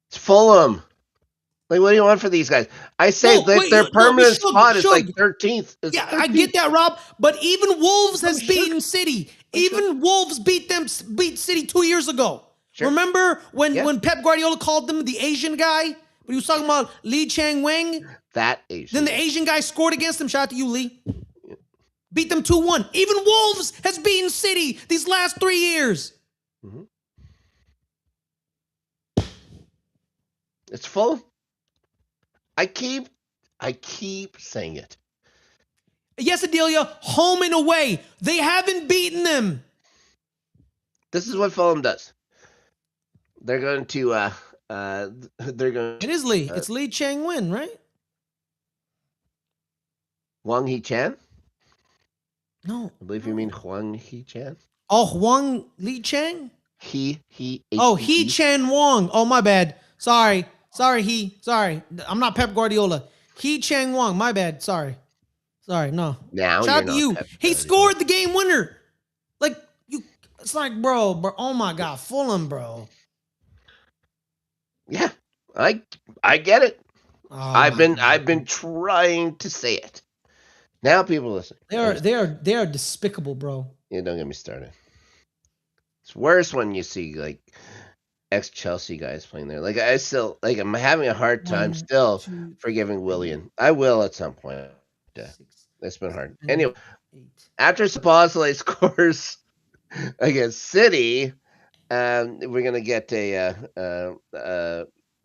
It's Fulham. Like, what do you want for these guys? I say their permanent spot is like 13th. Yeah, 13th. I get that, Rob. But even Wolves has beaten City. Even Wolves beat City 2 years ago. Sure. Remember when Pep Guardiola called them the Asian guy? But he was talking about Lee Chang-Weng. That Asian. Then the Asian guy scored against them. Shout out to you, Lee. Yeah. Beat them 2-1. Even Wolves has beaten City these last 3 years. Mm-hmm. It's full. I keep saying it. Yes, Adelia, home and away. They haven't beaten them. This is what Fulham does. They're going to It is Lee. It's Lee Chang-Win, right? Wang Hee-chan? No. I believe you mean Huang Hee-chan. Oh, Huang Li Chang? He, Oh, He H-E-E. Chan Wong. Oh, my bad. Sorry. Sorry. I'm not Pep Guardiola. He Chang Wong. My bad. Sorry. No. Now Shout you're out to not you. Pep He Guardiola. scored the game winner. Like, you, it's like, bro. Oh my God. Fulham, bro. Yeah, I get it. Oh I've my been God. trying to say it. Now people listen. They are despicable, bro. Yeah, don't get me started. It's worse when you see like ex Chelsea guys playing there. Like I'm having a hard time One, still two, forgiving three, Willian. I will at some point. Yeah, 6, it's been hard. 7, Anyway, 8. after Sabozlai scores against City, we're gonna get a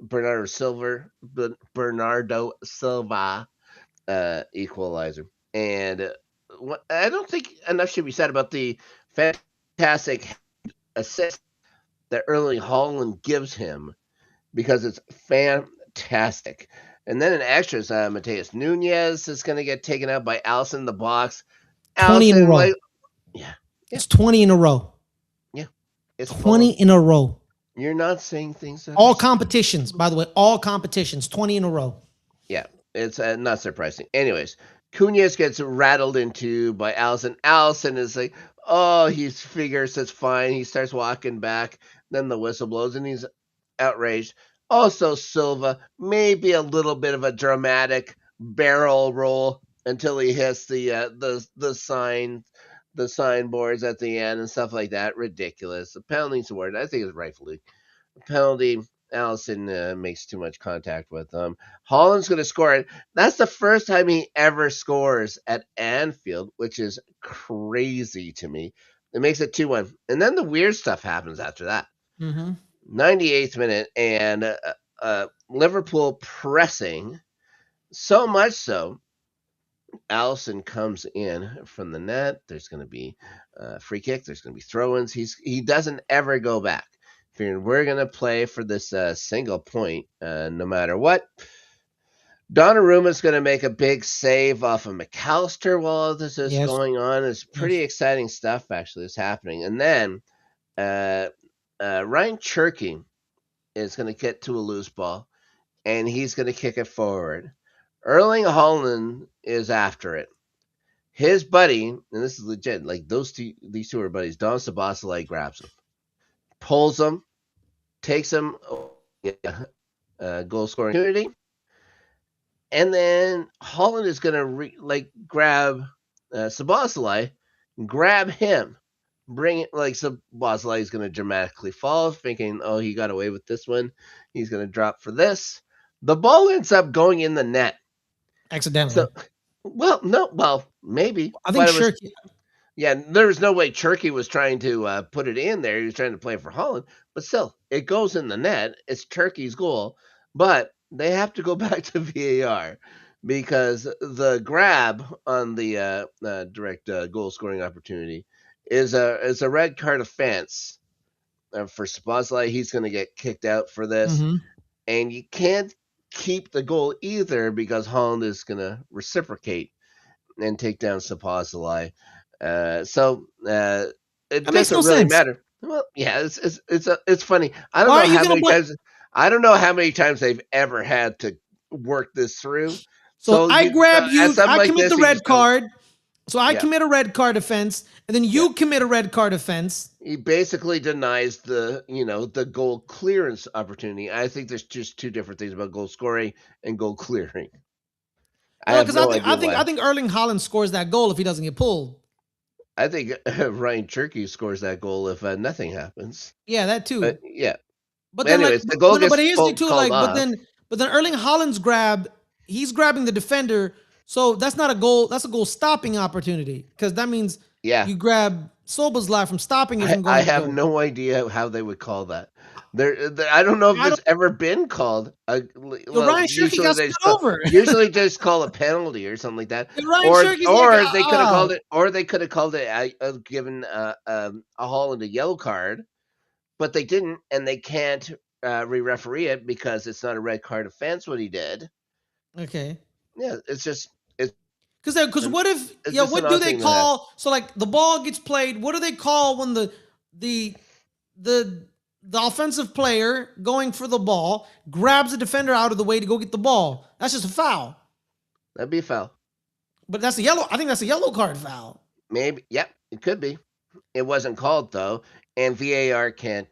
Bernardo Silva equalizer, and I don't think enough should be said about the fantastic assist that Erling Haaland gives him because it's fantastic. And then in extras, Mateus Nunez is going to get taken out by Allison in the box. 20 in a Allison, row. like, yeah, It's 20 in a row. yeah, it's 20 Fulham. in a row. You're not saying things that All are competitions, by the way. All competitions. 20 in a row. yeah, it's not surprising. Anyways, Cunha gets rattled into by Allison. Allison is like, oh, he figures it's fine. He starts walking back. Then the whistle blows and he's outraged. Also, Silva, maybe a little bit of a dramatic barrel roll until he hits the signboards at the end and stuff like that. Ridiculous. The penalty's awarded. I think it's rightfully a penalty. Allison makes too much contact with them. Holland's going to score it. That's the first time he ever scores at Anfield, which is crazy to me. It makes it 2-1. And then the weird stuff happens after that. Mm-hmm. 98th minute, and Liverpool pressing so much so. Allison comes in from the net. There's going to be a free kick. There's going to be throw-ins. He doesn't ever go back. We're going to play for this single point no matter what. Donnaruma's going to make a big save off of McAllister while this is Yes. going on. It's pretty Yes. exciting stuff actually is happening. And then Ryan Cherky is going to get to a loose ball, and he's going to kick it forward. Erling Haaland is after it. His buddy, and this is legit, like these two are buddies. Don Sabazalai grabs him, pulls him, takes him, goal scoring opportunity, and then Haaland is going to grab Sabazalai, grab him, bring it like Sabazalai is going to dramatically fall, thinking, oh, he got away with this one. He's going to drop for this. The ball ends up going in the net. Accidentally. So, maybe. I think Shirky. Yeah, there was no way Cherky was trying to put it in there. He was trying to play for Holland, but still, it goes in the net. It's Cherky's goal, but they have to go back to VAR because the grab on the direct goal scoring opportunity is a red card offense for Szoboszlai. He's going to get kicked out for this, and you can't keep the goal either because Holland is going to reciprocate and take down Szoboszlai. It doesn't really matter. Well, yeah, it's funny. I don't know how many times they've ever had to work this through. So I grab you. I commit the red card. So I commit a red card offense, and then you commit a red card offense. He basically denies the goal clearance opportunity. I think there's just two different things about goal scoring and goal clearing. Well, because I think Erling Haaland scores that goal if he doesn't get pulled. I think Ryan Cherky scores that goal if nothing happens. Yeah, that too. Yeah. But then, anyways, the goal gets here's the too, called like, off. but then Erling Haaland's grab, he's grabbing the defender, so that's not a goal. That's a goal stopping opportunity because that means you grab Szoboszlai from stopping it from going. I have no idea how they would call that. I don't know if it's ever been called. Ryan Cherky got spit over. Usually just call a penalty or something like that. Or they could have called it given a Holland a yellow card, but they didn't, and they can't re-referee it because it's not a red card offense what he did. Okay. Yeah, it's Because what if It's just an what do odd they thing to have. call? So like the ball gets played. What do they call when the the offensive player going for the ball grabs the defender out of the way to go get the ball? That's just a foul. That'd be a foul. But that's a yellow. I think that's a yellow card foul. Maybe. Yep. It could be. It wasn't called though, and VAR can't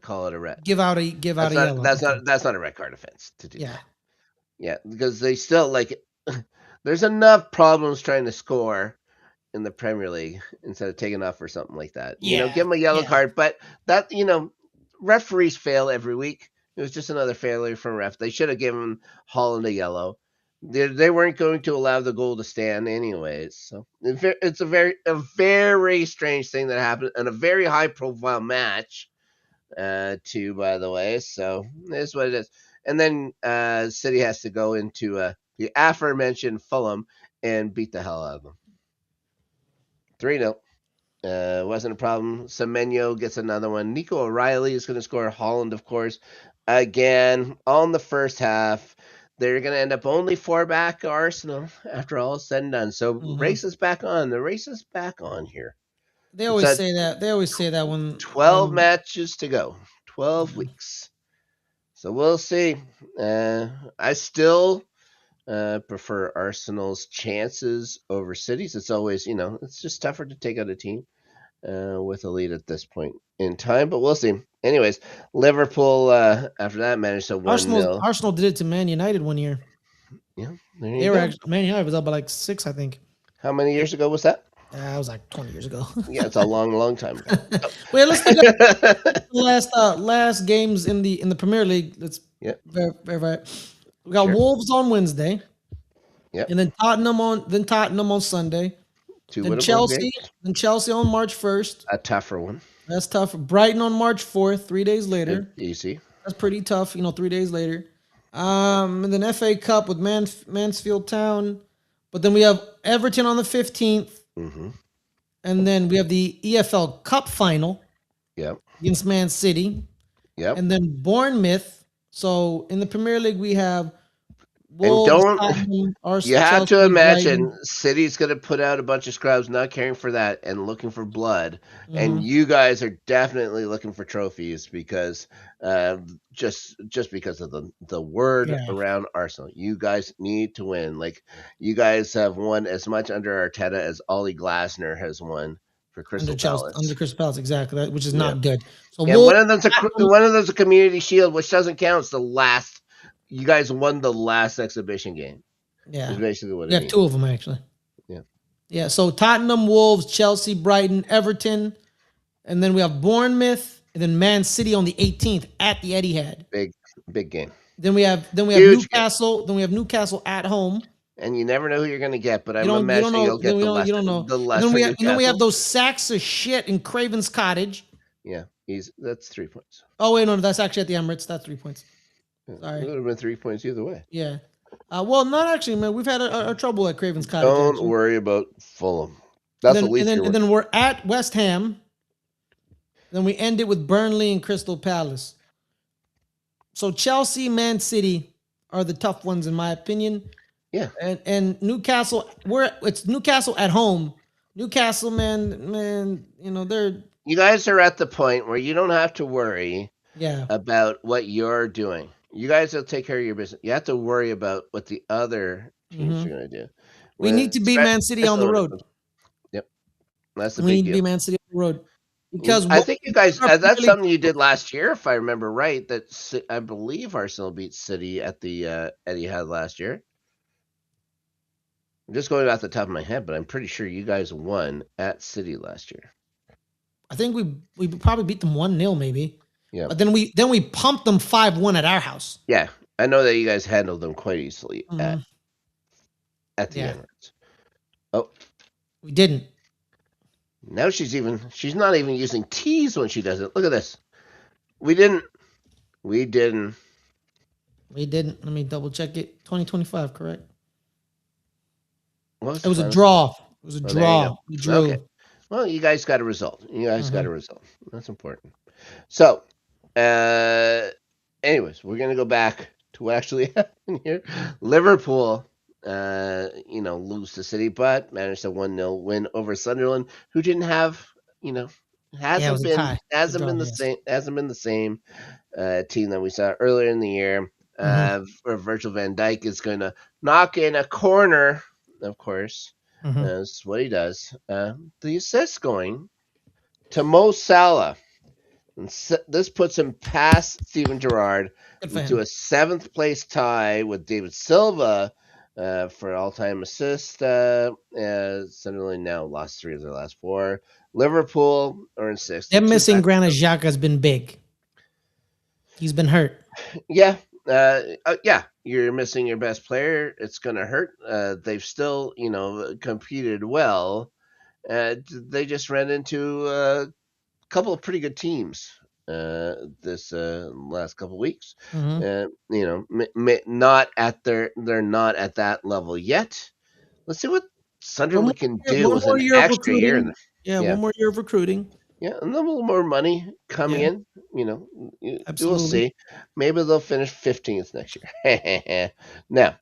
call it a red. Give out a yellow. That's not a red card offense to do Yeah. that. Yeah, because they still like. There's enough problems trying to score in the Premier League instead of taking off or something like that. Yeah. Give them a yellow card, but that referees fail every week. It was just another failure from ref. They should have given Holland a yellow. They weren't going to allow the goal to stand anyways. So it's a very strange thing that happened in a very high profile match. Too, by the way. So it's what it is. And then City has to go into the aforementioned Fulham and beat the hell out of them. 3-0. Wasn't a problem. Semenyo gets another one. Nico O'Reilly is going to score. Holland, of course, again on the first half. They're going to end up only 4 back Arsenal after all is said and done. So race is back on. The race is back on here. They always say that. They always say that when 12 matches to go. 12 weeks. So we'll see. I still prefer Arsenal's chances over City's. It's always, it's just tougher to take out a team with a lead at this point in time, but we'll see. Anyways, Liverpool after that managed to 1-0. Arsenal did it to Man United one year. Yeah, Man United was up by like 6, I think. How many years ago was that? That was like 20 years ago. Yeah, it's a long time ago. Well, let's look at the last games in the Premier League. Let's verify. We got Wolves on Wednesday. Yep. And then Tottenham on Sunday. Then Chelsea on March 1st. A tougher one. That's tough. Brighton on March 4th, 3 days later. Easy. That's pretty tough, 3 days later. And then FA Cup with Mansfield Town. But then we have Everton on the 15th. Mm-hmm. And then we have the EFL Cup final. Yep. Against Man City. Yep. And then Bournemouth. So in the Premier League, we have Wolves, Tottenham, Arsenal, you have Chelsea, to imagine Brighton. City's going to put out a bunch of scrubs not caring for that and looking for blood. And you guys are definitely looking for trophies because just because of the word around Arsenal. You guys need to win. Like, you guys have won as much under Arteta as Ollie Glasner has won for Crystal Palace. Under Crystal Palace, exactly, which is not good. So one of them's a Community Shield, which doesn't count. It's the last. You guys won the last exhibition game. Yeah. Is basically what it means. Yeah, 2 of them, actually. Yeah. Yeah, so Tottenham, Wolves, Chelsea, Brighton, Everton, and then we have Bournemouth, and then Man City on the 18th at the Etihad. Big game. Then we have Newcastle. Game. Then we have Newcastle at home. And you never know who you're going to get, but I'm imagining you'll get the less. And then we have those sacks of shit in Craven's Cottage. Yeah, that's 3 points. Oh, wait, no, that's actually at the Emirates. That's 3 points. Sorry. It would have been 3 points either way. Yeah. Well, not actually, man. We've had our trouble at Craven's Cottage. Don't worry about Fulham. That's the least. And then we're at West Ham. Then we end it with Burnley and Crystal Palace. So Chelsea, Man City are the tough ones in my opinion. Yeah. And Newcastle, it's Newcastle at home. Newcastle, man, they're. You guys are at the point where you don't have to worry. Yeah. About what you're doing. You guys will take care of your business. You have to worry about what the other teams are going to do. We need to beat Man City on the road. Yep. That's the big deal. We need to beat Man City on the road. Because I think you guys, that's something you did last year, if I remember right, that I believe Arsenal beat City at the Etihad last year. I'm just going off the top of my head, but I'm pretty sure you guys won at City last year. I think we probably beat them 1-0 maybe. Yeah. But then we pumped them 5-1 at our house. Yeah. I know that you guys handled them quite easily at the Emirates. Oh. We didn't. Now she's not even using T's when she does it. Look at this. We didn't. Let me double check it. 2025, correct? It was a draw. We drew. Okay. Well, you guys got a result. That's important. So, anyways, we're going to go back to what actually happened here. Liverpool lose to City, but managed a 1-0 win over Sunderland, who didn't have, you know, Yeah, it hasn't was a been tie. It's a hasn't draw. been the Yes. same team that we saw earlier in the year. Mm-hmm. Virgil van Dijk is going to knock in a corner, of course. Mm-hmm. That's what he does. The assist going to Mo Salah. And this puts him past Steven Gerrard Good for into him. a seventh place tie with David Silva for all time assist. Sunderland now lost 3 of their last 4. Liverpool are in sixth. Them Two missing back. Granit Xhaka has been big. He's been hurt. Yeah. Yeah, you're missing your best player. It's gonna hurt. They've still, competed well. They just ran into couple of pretty good teams this last couple of weeks. Mm-hmm. They're not at that level yet. Let's see what One more Sunderland can year, do one with more an year of extra year in recruiting. there. Yeah, Yeah, one more year of recruiting. yeah, and a little more money coming Yeah, in. We'll absolutely. see. Maybe they'll finish 15th next year. Now,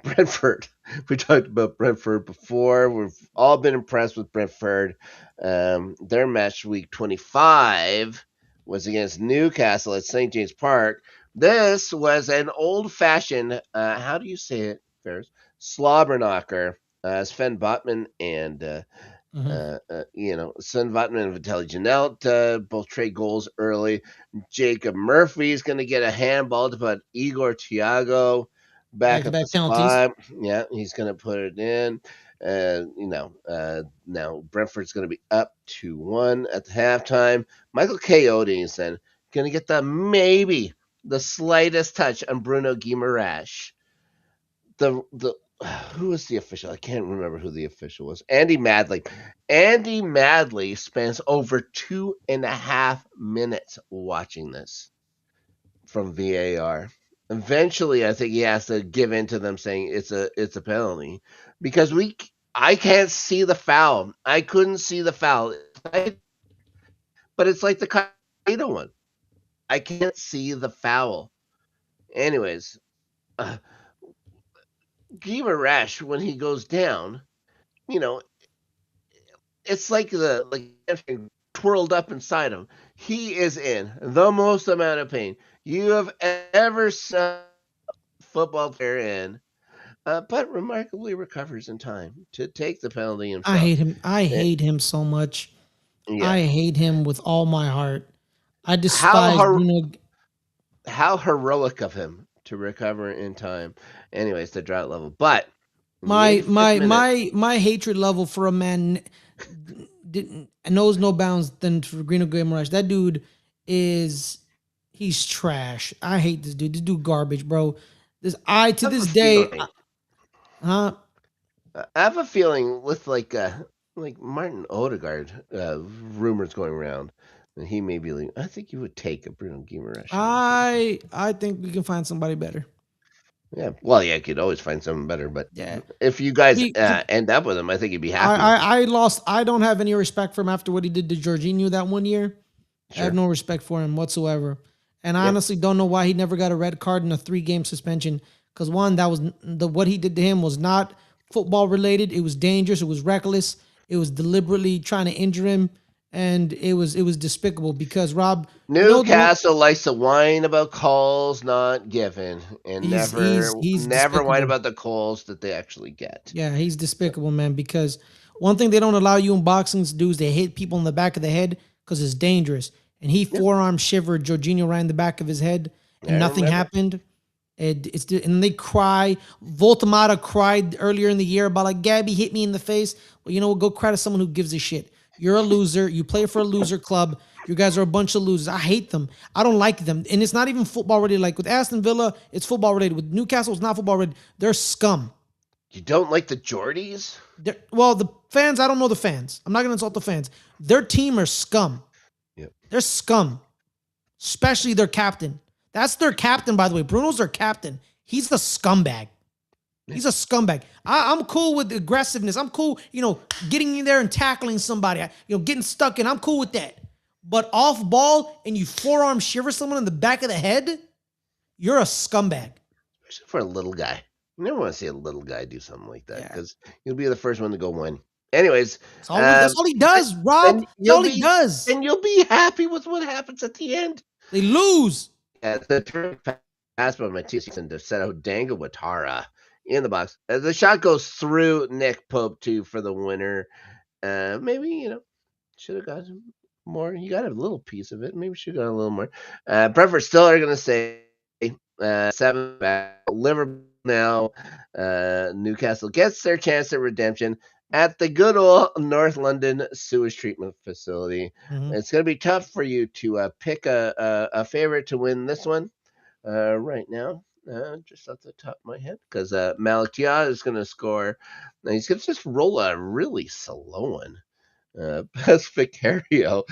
Brentford. We talked about Brentford before. We've all been impressed with Brentford. Their match week 25 was against Newcastle at St. James Park. This was an old fashioned, how do you say it, Ferris? Slobber knocker. Sven Botman and Mm-hmm. Sven Botman and Vitaly Janelt both trade goals early. Jacob Murphy is going to get a handball to put Igor Thiago Back back to up the back penalties. spot. Yeah, he's going to put it in. Now Brentford's going to be up 2-1 at the halftime. Michael Coyote is then going to get maybe the slightest touch on Bruno Guimaraes. The Who was the official? I can't remember who the official was. Andy Madley. Andy Madley spends over 2.5 minutes watching this from VAR. Eventually, I think he has to give in to them saying it's a penalty because I can't see the foul. I couldn't see the foul, but it's like the Kaito one. I can't see the foul. Anyways, uh, Guimaraes when he goes down, you know, it's like twirled up inside him. He is in the most amount of pain you have ever seen a football player in, but remarkably recovers in time to take the penalty I himself. hate him. I Eh, hate him so much. yeah, I hate him with all my heart. I how despise her- Bruno. how heroic of him to recover in time. Anyways, the drought level, but in the My 85th my minute, my my hatred level for a man didn't knows no bounds than for Bruno Guimaraes. That dude is he's trash. I hate this dude. This dude garbage, bro. This I to I have this a day, feeling huh? I have a feeling with like Martin Odegaard rumors going around that he may be leaving. I think you would take a Bruno Guimaraes in your team. I think we can find somebody better. Yeah, well, yeah, you could always find someone better, but Yeah. if you guys To end up with him, I think you'd be I, happy with him. I I lost. I don't have any respect for him after what he did to Jorginho that one year. I have Sure. no respect for him whatsoever, and I Yeah. honestly don't know why he never got a red card and a 3-game suspension. Because one, that was what he did to him was not football related. It was dangerous. It was reckless. It was deliberately trying to injure him, and it was despicable. Because Rob, you know the one Newcastle likes to whine about calls not given, and he's never he's he's never whine despicable. about the calls that they actually get. Yeah, he's despicable, man. Because one thing they don't allow you in boxing to do is they hit people in the back of the head because it's dangerous. And he Yeah, forearm shivered Jorginho right in the back of his head, and I nothing remember. happened. And they cry. Voltamata cried earlier in the year about like Gabby hit me in the face. Well, you know what? Go cry to someone who gives a shit. You're a loser. You play for a loser club. You guys are a bunch of losers. I hate them. I don't like them. And it's not even football related. Like with Aston Villa, it's football related. With Newcastle, it's not football related. They're scum. You don't like the Geordies? Well, the fans, I don't know the fans. I'm not going to insult the fans. Their team are scum. Yep. They're scum, especially their captain. That's their captain, by the way. Bruno's their captain. He's the scumbag. He's a scumbag. I'm cool with aggressiveness. I'm cool, getting in there and tackling somebody, getting stuck in. I'm cool with that. But off ball and you forearm shiver someone in the back of the head, you're a scumbag. Especially for a little guy. You never want to see a little guy do something like that Yeah. because you'll be the first one to go win. Anyways, That's all he does, Rob. then That's all he does. you'll be happy with what happens at the end. They lose. The turn pass by Matthias to set out Dango Watara in the box. The shot goes through Nick Pope too for the winner. Maybe should have got more. You got a little piece of it. Maybe should have got a little more. Brentford still are going to say 7 back. Liverpool now. Newcastle gets their chance at redemption at the good old North London sewage treatment facility. Mm-hmm. It's going to be tough for you to pick a favorite to win this one right now. Just off the top of my head, because Malik Dia is going to score. Now he's going to just roll a really slow one. Best Vicario,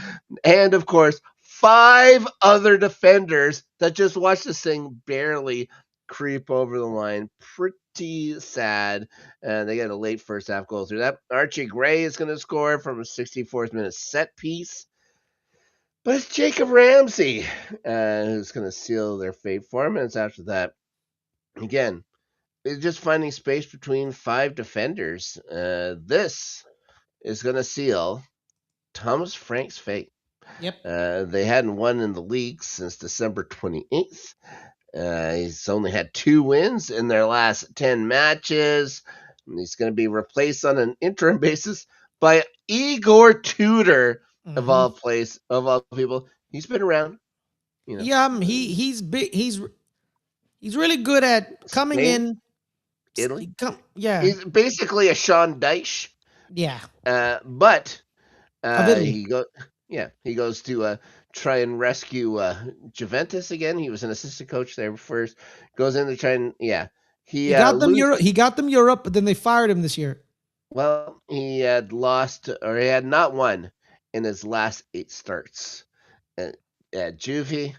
and of course, 5 other defenders that just watched this thing barely creep over the line. Pretty sad. And they get a late first half goal through that. Archie Gray is going to score from a 64th minute set piece. But it's Jacob Ramsey who's going to seal their fate 4 minutes after that. Again, it's just finding space between 5 defenders. This is going to seal Thomas Frank's fate. Yep. They hadn't won in the league since December 28th. He's only had 2 wins in their last 10 matches. He's going to be replaced on an interim basis by Igor Tudor, of all people. He's been around. Yeah, he's big. He's really good at coming Spain, in. Italy. Yeah. He's basically a Sean Dyche. Yeah. But Of Italy. he goes to try and rescue Juventus again. He was an assistant coach there first. Goes in to try and He got them Europe. He got them Europe, but then they fired him this year. Well, he had lost, or he had not won in his last 8 starts at Juve.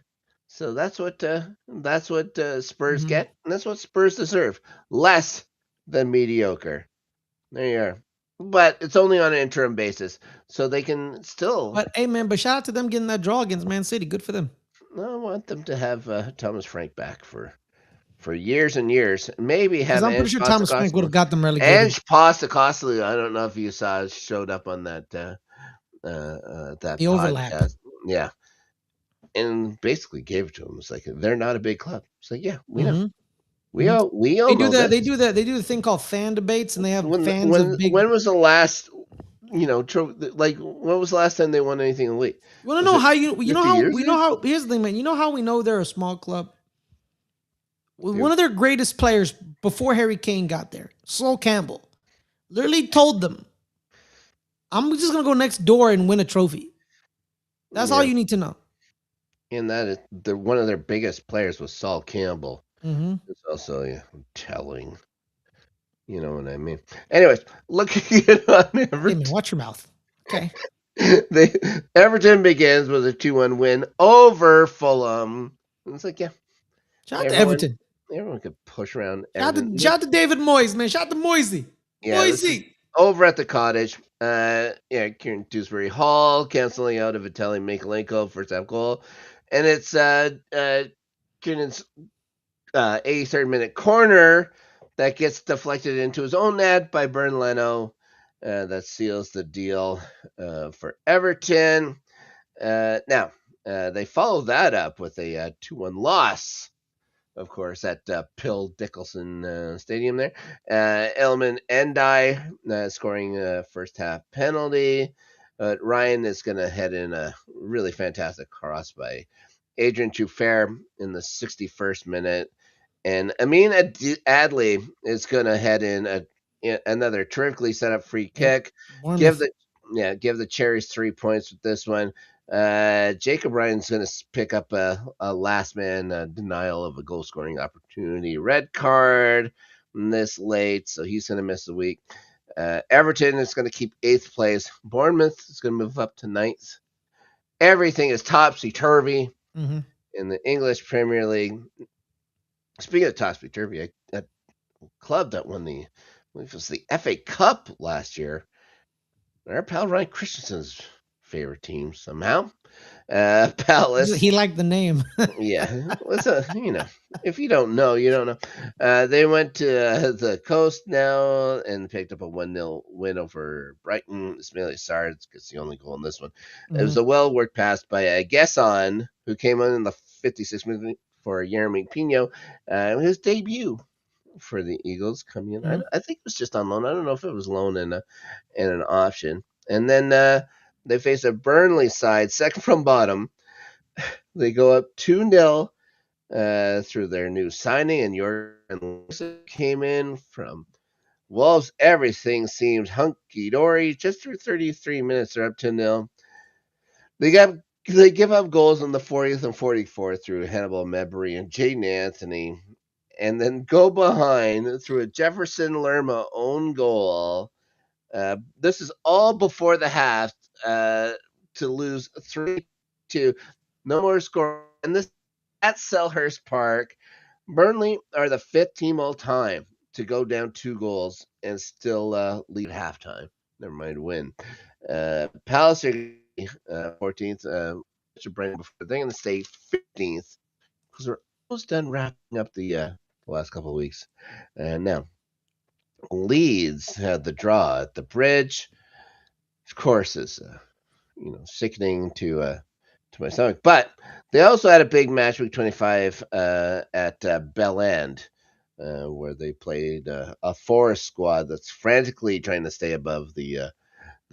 So that's what Spurs get, and that's what Spurs deserve. Less than mediocre. There you are. But it's only on an interim basis, so they can still. But hey, man, but shout out to them getting that draw against Man City. Good for them. I want them to have Thomas Frank back for years and years. Maybe have. I'm pretty sure Thomas Frank would have got them relegated. Ange Postecoglou, I don't know if you saw, showed up on that the podcast. Overlap. Yeah, and basically gave it to him. It's like they're not a big club. It's like we know. We all know that. They do that. They do the thing called fan debates, and they have fans of big. When was the last? When was the last time they won anything in the league? You want to know how here's the thing, man. You know how we know they're a small club? One of their greatest players before Harry Kane got there, Sol Campbell, literally told them, I'm just going to go next door and win a trophy. That's all you need to know. And that is one of their biggest players was Sol Campbell. Mm-hmm. It's also telling. You know what I mean? Anyways, looking at Everton. Hey, man, watch your mouth. Okay. Everton begins with a 2-1 win over Fulham. It's like, shout out to Everton. Everyone could push around. Shout out to David Moyes, man. Shout out to Moisey. Yeah, Moisey. Over at the Cottage. Kieran Dewsbury Hall canceling out of Vitaly Mikalenko first half goal. And it's Kieran's 83rd minute corner that gets deflected into his own net by Bern Leno. That seals the deal for Everton. Now, they follow that up with a 2-1 loss, of course, at Pill Dickelson Stadium there. Elman Endai scoring first half penalty. Ryan is going to head in a really fantastic cross by Adrian Trufer in the 61st minute. And Amin Adli is going to head in another terrifically set up free kick. Give the Cherries 3 points with this one. Jacob Ryan's going to pick up a last man denial of a goal scoring opportunity. Red card this late, so he's going to miss the week. Everton is going to keep 8th place. Bournemouth is going to move up to 9th. Everything is topsy-turvy in the English Premier League. Speaking of topsy-turvy, a club that won the FA Cup last year, our pal Ryan Christensen's favorite team somehow. Palace. He liked the name. Yeah, if you don't know, you don't know. They went to the coast now and picked up a 1-0 win over Brighton. Ismaili Sarr gets the only goal in this one. It was a well worked pass by Gesson, who came on in the 56th minute for Jeremy Pino. His debut for the Eagles coming in. I think it was just on loan. I don't know if it was loan and an option. And then they face a Burnley side, second from bottom. They go up 2-0 through their new signing, and Jorgen came in from Wolves. Everything seems hunky dory. Just through 33 minutes, they're up 2-0. They give up goals on the 40th and 44th through Hannibal Mebbury and Jaden Anthony, and then go behind through a Jefferson Lerma own goal. This is all before the half to lose 3-2. No more score. And this at Selhurst Park. Burnley are the fifth team all time to go down 2 goals and still lead halftime. Never mind win. Palace are 14th. Should bring before they're going to stay 15th because we're almost done wrapping up the last couple of weeks. And now Leeds had the draw at the Bridge. Of course, is sickening to my stomach. But they also had a big match week 25 at Bell End, where they played a Forest squad that's frantically trying to stay above the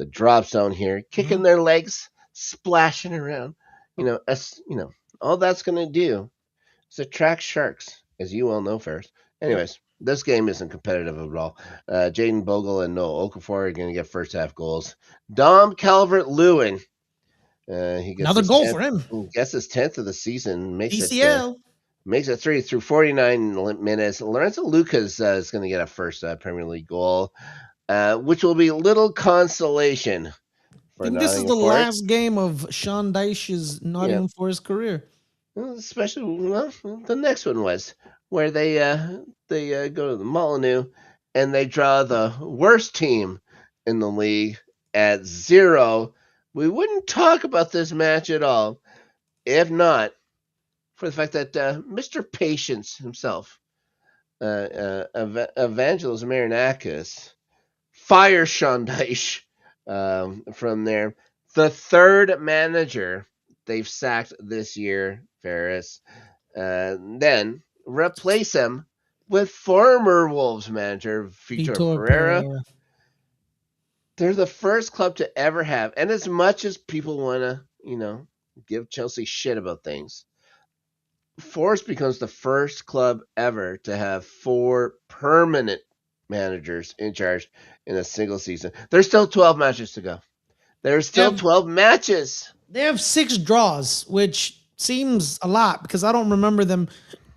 drop zone here, kicking their legs, splashing around. All that's going to do is attract sharks, as you all know, Ferris. Anyways, this game isn't competitive at all. Jaden Bogle and Noah Okafor are going to get first half goals. Dom Calvert-Lewin, he gets another goal for him. Gets his 10th of the season. Makes DCL. Makes it 3 through 49 minutes. Lorenzo Lucas is going to get a first Premier League goal, which will be little consolation for I think this is the last game of Sean Dyche's Nottingham Forest career. Especially, the next one was where they go to the Molyneux and they draw the worst team in the league at 0. We wouldn't talk about this match at all if not for the fact that Mr. Patience himself, Evangelos Marinakis, fires Sean Dyche from there. The third manager they've sacked this year, Ferris. Then replace him with former Wolves manager Vitor Pereira. They're the first club to ever have, and as much as people want to, give Chelsea shit about things, Forest becomes the first club ever to have 4 permanent managers in charge in a single season. There's still 12 matches to go. There's still 12 matches. They have 6 draws, which seems a lot because I don't remember them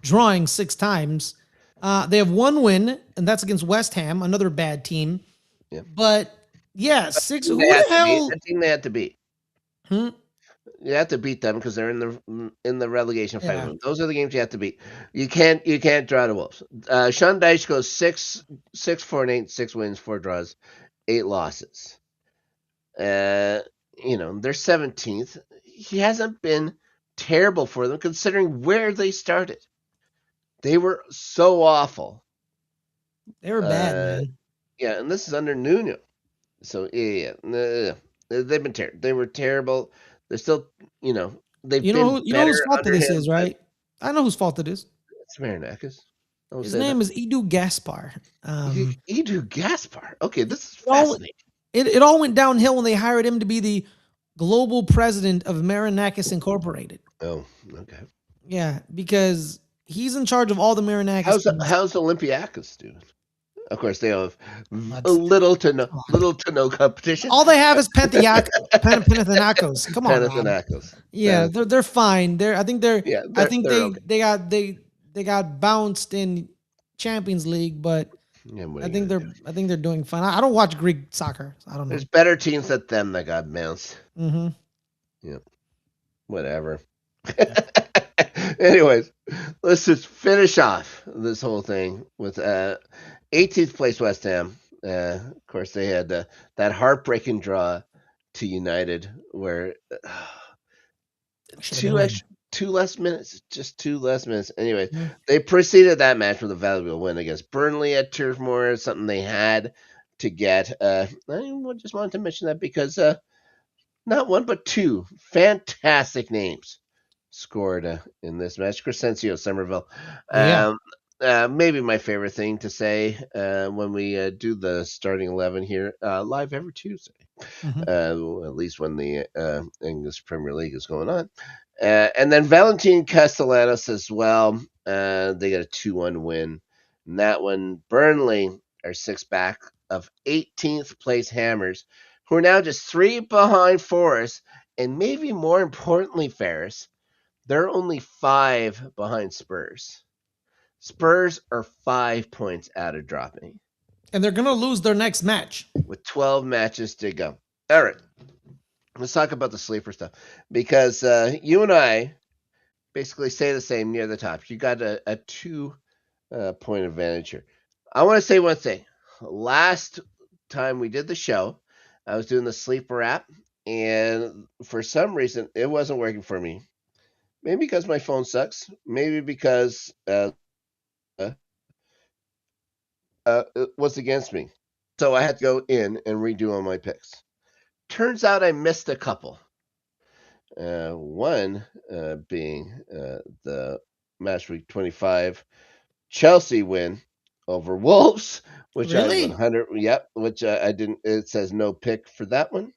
drawing 6 times. They have 1 win, and that's against West Ham, another bad team. Yeah. But, 6. Who the hell? That team they had to beat. You have to beat them because they're in the relegation fight. Yeah. Those are the games you have to beat. You can't draw the Wolves. Sean Dyche goes 6-4-8, 6 wins, 4 draws, 8 losses. They're 17th. He hasn't been terrible for them considering where they started. They were so awful. They were bad, man. Yeah, and this is under Nuno. So they've been terrible. They were terrible. They're still, they've been better. You know whose fault this is, right? I know whose fault it is. It's Marinakis. His name is Edu Gaspar. Edu Gaspar. Okay, this is fascinating. It all went downhill when they hired him to be the global president of Marinakis Incorporated. Oh, okay. Yeah, because he's in charge of all the Marinakis. How's Olympiacos doing? Of course, they have little to no competition. All they have is Panathinaikos. Come on, Panathinaikos. Yeah, they're fine. I think they got bounced in Champions League, but I think they're doing fine. I don't watch Greek soccer. So I don't know. There's better teams than them that got bounced. Mm-hmm. Yeah. Whatever. Anyways, let's just finish off this whole thing with 18th place West Ham. Of course, they had that heartbreaking draw to United where Should have been two win. extra, 2 less minutes, just 2 less minutes. Anyways, Mhm. they preceded that match with a valuable win against Burnley at Turf Moor, something they had to get. I just wanted to mention that because not one but two fantastic names scored in this match. Crescencio Somerville. Oh yeah. Um, Maybe my favorite thing to say when we do the starting 11 here live every Tuesday, Hmm. at least when the English Premier League is going on. And then Valentin Castellanos as well. They got a 2-1 win. And that one, Burnley are six back of 18th place Hammers, who are now just three behind Forest. And maybe more importantly, Ferris, they're only five behind Spurs. Spurs are 5 points out of dropping And they're gonna lose their next match. with 12 matches to go. All right, let's talk about the sleeper stuff because you and I basically stay the same near the top. You got a 2 point advantage here. I want to say one thing. Last time we did the show, I was doing the sleeper app, and for some reason, it wasn't working for me. Maybe because my phone sucks. Maybe because uh, it was against me. So I had to go in and redo all my picks. Turns out I missed a couple. One being the match week 25 Chelsea win over Wolves, which I was Really? 100. Yep, which I didn't. It says no pick for that one.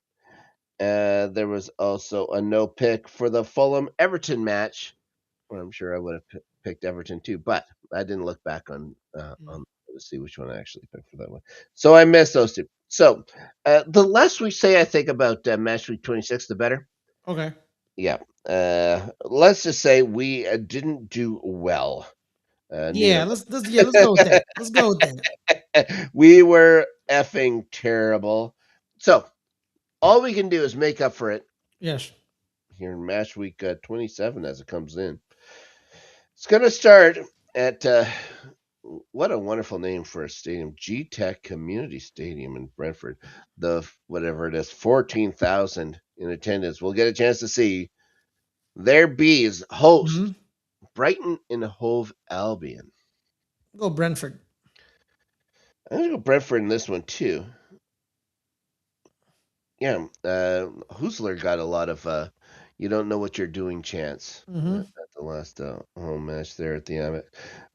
There was also a no pick for the Fulham Everton match, where I'm sure I would have picked Everton too, but I didn't look back on to see which one I actually picked for that one. So I missed those two. So the less we say, I think about match week 26, the better. Okay. Yeah. Let's just say we didn't do well. Neither Yeah. Let's go with that. Let's go with that. we were effing terrible. So all we can do is make up for it Yes. here in match week 27 as it comes in. It's going to start at what a wonderful name for a stadium, G Tech Community Stadium in Brentford. The whatever it is, 14,000 in attendance. We'll get a chance to see their bees host Hmm. Brighton and Hove Albion. Go Brentford. I'm going to go Brentford in this one too. Yeah, Husler got a lot of you don't know what you're doing chance Hmm. at the last home match there at the Amex.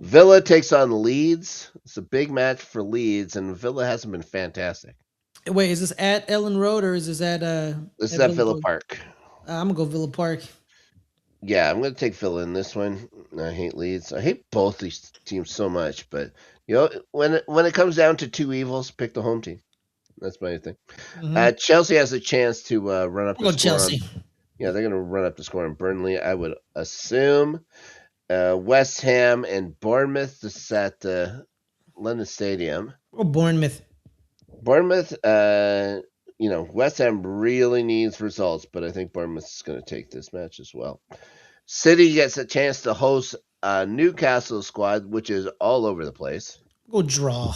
Villa takes on Leeds. It's a big match for Leeds, and Villa hasn't been fantastic. Wait, is this at Ellen Road or is this This is at at Villa Villa Park? Park. I'm gonna go Villa Park. Yeah, I'm going to take Villa in this one. I hate Leeds. I hate both these teams so much, but when it comes down to two evils, pick the home team. That's my thing. Hmm. Chelsea has a chance to run up I'll the go score on. Chelsea. Yeah, they're going to run up the score on Burnley, I would assume. West Ham and Bournemouth. This is at London Stadium. Or Bournemouth. Bournemouth, West Ham really needs results, but I think Bournemouth is going to take this match as well. City gets a chance to host a Newcastle squad, which is all over the place. Go draw.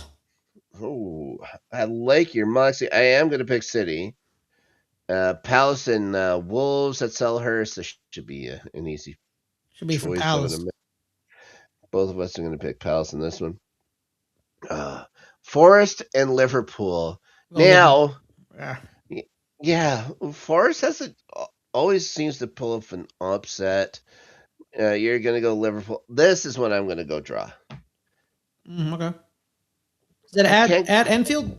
Oh, I like your moxie. I am going to pick City. Palace and Wolves at Selhurst. This should be an easy Should be for choice. Palace. Both of us are going to pick Palace in this one. Uh, Forest and Liverpool. Go Liverpool. Now, Yeah. yeah, Forest always seems to pull up an upset. You're going to go Liverpool. This is when I'm going to go draw. Okay. Is that I can't. at Enfield?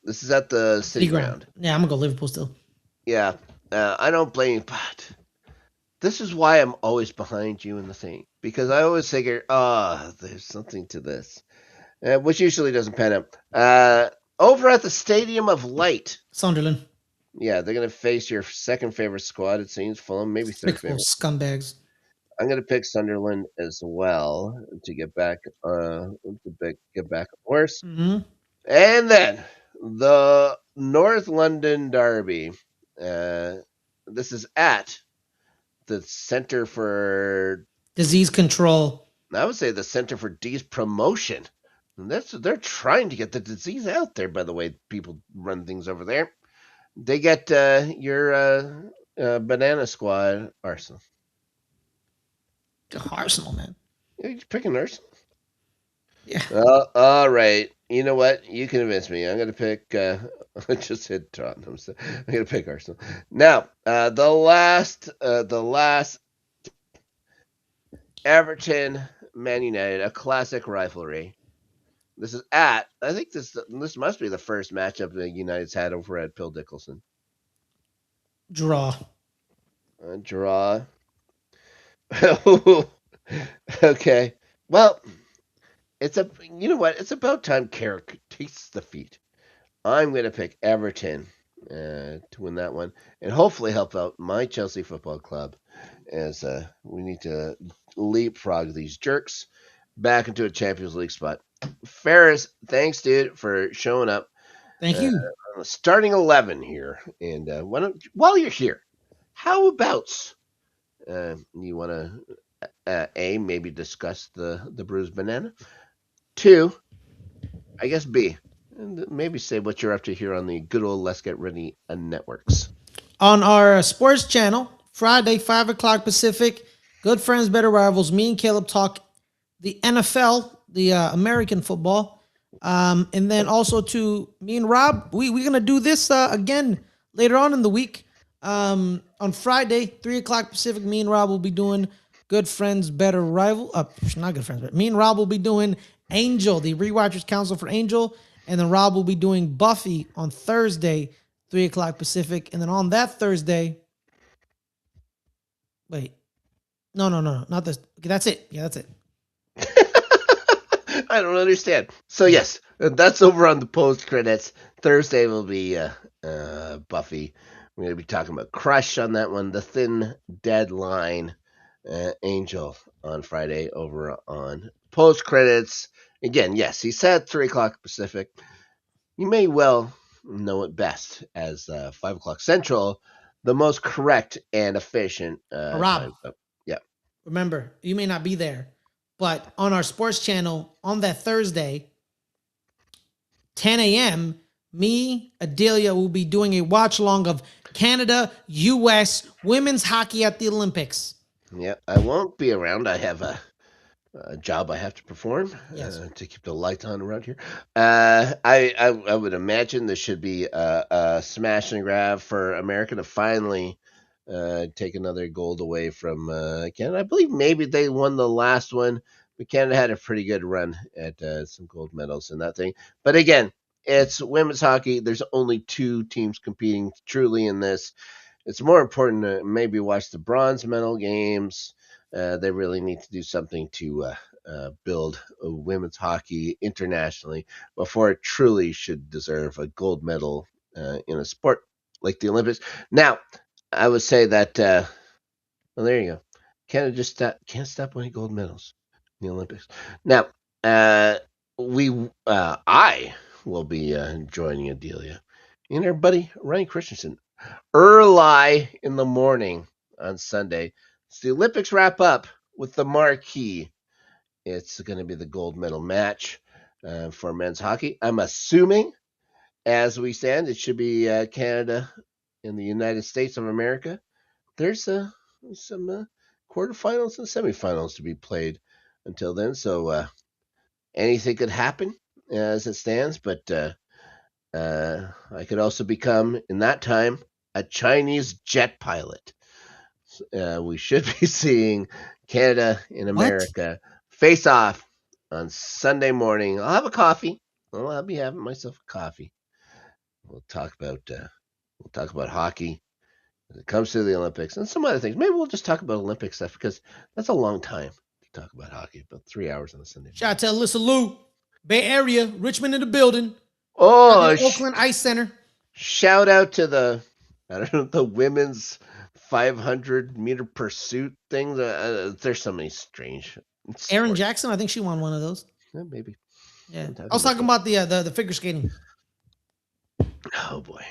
This is at the City City Ground. Ground. Yeah, I'm gonna go Liverpool still. Yeah, I don't blame you, but this is why I'm always behind you in the thing because I always figure, there's something to this. Which usually doesn't pan out. Over at the Stadium of Light. Sunderland. Yeah, they're going to face your second favorite squad, it seems. Fulham, maybe Big third full favorite. scumbags. I'm going to pick Sunderland as well to get back get back on horse. Hmm. And then the North London Derby. Uh, this is at the Center for, Disease control. I would say, the Center for Promotion. They're trying to get the disease out there. By the way, people run things over there. They get your Banana Squad, Arsenal. Arsenal, man. You're picking Arsenal? Yeah. All right. You know what? You convinced me. I'm going to pick. I just hit Tottenham. So I'm going to pick Arsenal. Now, the last Everton Man United, a classic rivalry. This is at. I think this must be the first matchup the United's had over at Bill Dickelson. Draw. Draw. Okay. Well, you know what? It's about time Carrick takes the feet. I'm going to pick Everton to win that one and hopefully help out my Chelsea Football Club as we need to leapfrog these jerks back into a Champions League spot. Ferris, thanks, dude, for showing up. Thank you. Starting 11 here. And while you're here, how about you want to, A, maybe discuss the bruised banana? 2, I guess B, and maybe say what you're up to here on the good old Let's Get Ready networks. On our sports channel, Friday, 5 o'clock Pacific, Good Friends, Better Rivals. Me and Caleb talk the NFL, the American football. And then also to me and Rob, we're going to do this again later on in the week. On Friday, 3 o'clock Pacific, me and Rob will be doing Good Friends, Better Rival. Not Good Friends, but me and Rob will be doing Angel, the Rewatchers Council for Angel. And then Rob will be doing Buffy on Thursday, 3 o'clock Pacific. And then on that Thursday, wait. No, not this. Okay, that's it. Yeah, that's it. I don't understand. So yes, that's over on the post credits. Thursday will be Buffy. We're going to be talking about Crush on that one. The Thin Deadline, Angel on Friday over on post credits. Again, yes, he said 3 o'clock Pacific. You may well know it best as 5 o'clock Central, the most correct and efficient Rob, time. Yeah. Remember, you may not be there, but on our sports channel on that Thursday, 10 a.m., me, Adelia will be doing a watch along of Canada, U.S. women's hockey at the Olympics. Yeah, I won't be around. I have a job I have to perform to keep the lights on around here. I would imagine this should be a smash and grab for America to finally take another gold away from Canada. I believe maybe they won the last one, but Canada had a pretty good run at some gold medals in that thing. But again, it's women's hockey. There's only 2 teams competing truly in this. It's more important to maybe watch the bronze medal games. They really need to do something to build women's hockey internationally before it truly should deserve a gold medal in a sport like the Olympics. Now, I would say that, well, there you go. Canada just can't stop winning gold medals in the Olympics. Now, I will be joining Adelia and our buddy Ryan Christensen early in the morning on Sunday. So the Olympics wrap up with the marquee. It's going to be the gold medal match for men's hockey. I'm assuming, as we stand, it should be Canada and the United States of America. There's some quarterfinals and semifinals to be played until then. So anything could happen as it stands. But I could also become, in that time, a Chinese jet pilot. We should be seeing Canada and America face off on Sunday morning. I'll have a coffee. I'll be having myself a coffee. We'll talk about hockey as it comes to the Olympics and some other things. Maybe we'll just talk about Olympic stuff because that's a long time to talk about hockey. About 3 hours on a Sunday. Shout out to Alyssa Lou, Bay Area, Richmond in the building. Oh, Oakland Ice Center. Shout out to the women's 500-meter pursuit thing. There's so many strange. Erin Jackson, I think she won one of those. Yeah, maybe. Yeah, I was talking about the figure skating. Oh boy,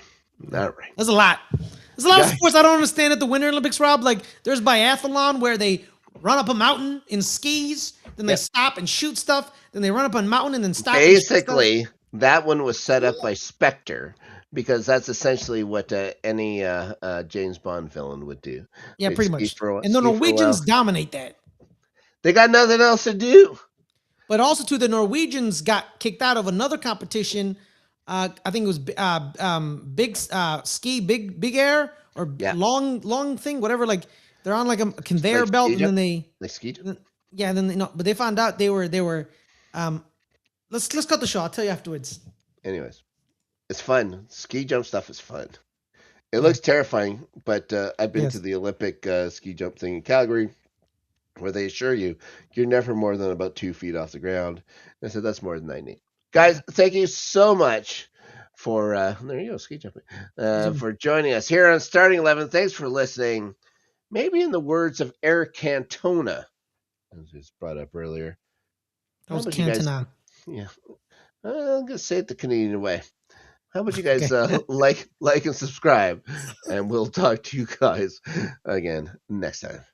all right. There's a lot. There's a lot of sports I don't understand at the Winter Olympics, Rob. Like there's biathlon where they run up a mountain in skis, then they stop and shoot stuff, then they run up a mountain and then stop. Basically, that one was set up by Spectre because that's essentially what any James Bond villain would do. Yeah, They'd pretty much. And the ski for a while. Norwegians dominate that. They got nothing else to do. But also, too, the Norwegians got kicked out of another competition. I think it was big ski, big air or Yeah, long thing, whatever. Like they're on like a conveyor like belt, ski and then jump. they, Like ski jump. yeah, then no, but they found out they were. Um, let's cut the show. I'll tell you afterwards. Anyways, it's fun. Ski jump stuff is fun. It Yeah. looks terrifying, but I've been to Yes. the Olympic ski jump thing in Calgary, where they assure you you're never more than about 2 feet off the ground. And I said that's more than I need. Guys, Yeah. thank you so much for there you go, ski jumping, So, for joining us here on Starting 11. Thanks for listening. Maybe in the words of Eric Cantona, as was brought up earlier, that how was about you guys? Cantona. Yeah, I'm gonna say it the Canadian way. How about you guys Okay. like and subscribe, and we'll talk to you guys again next time.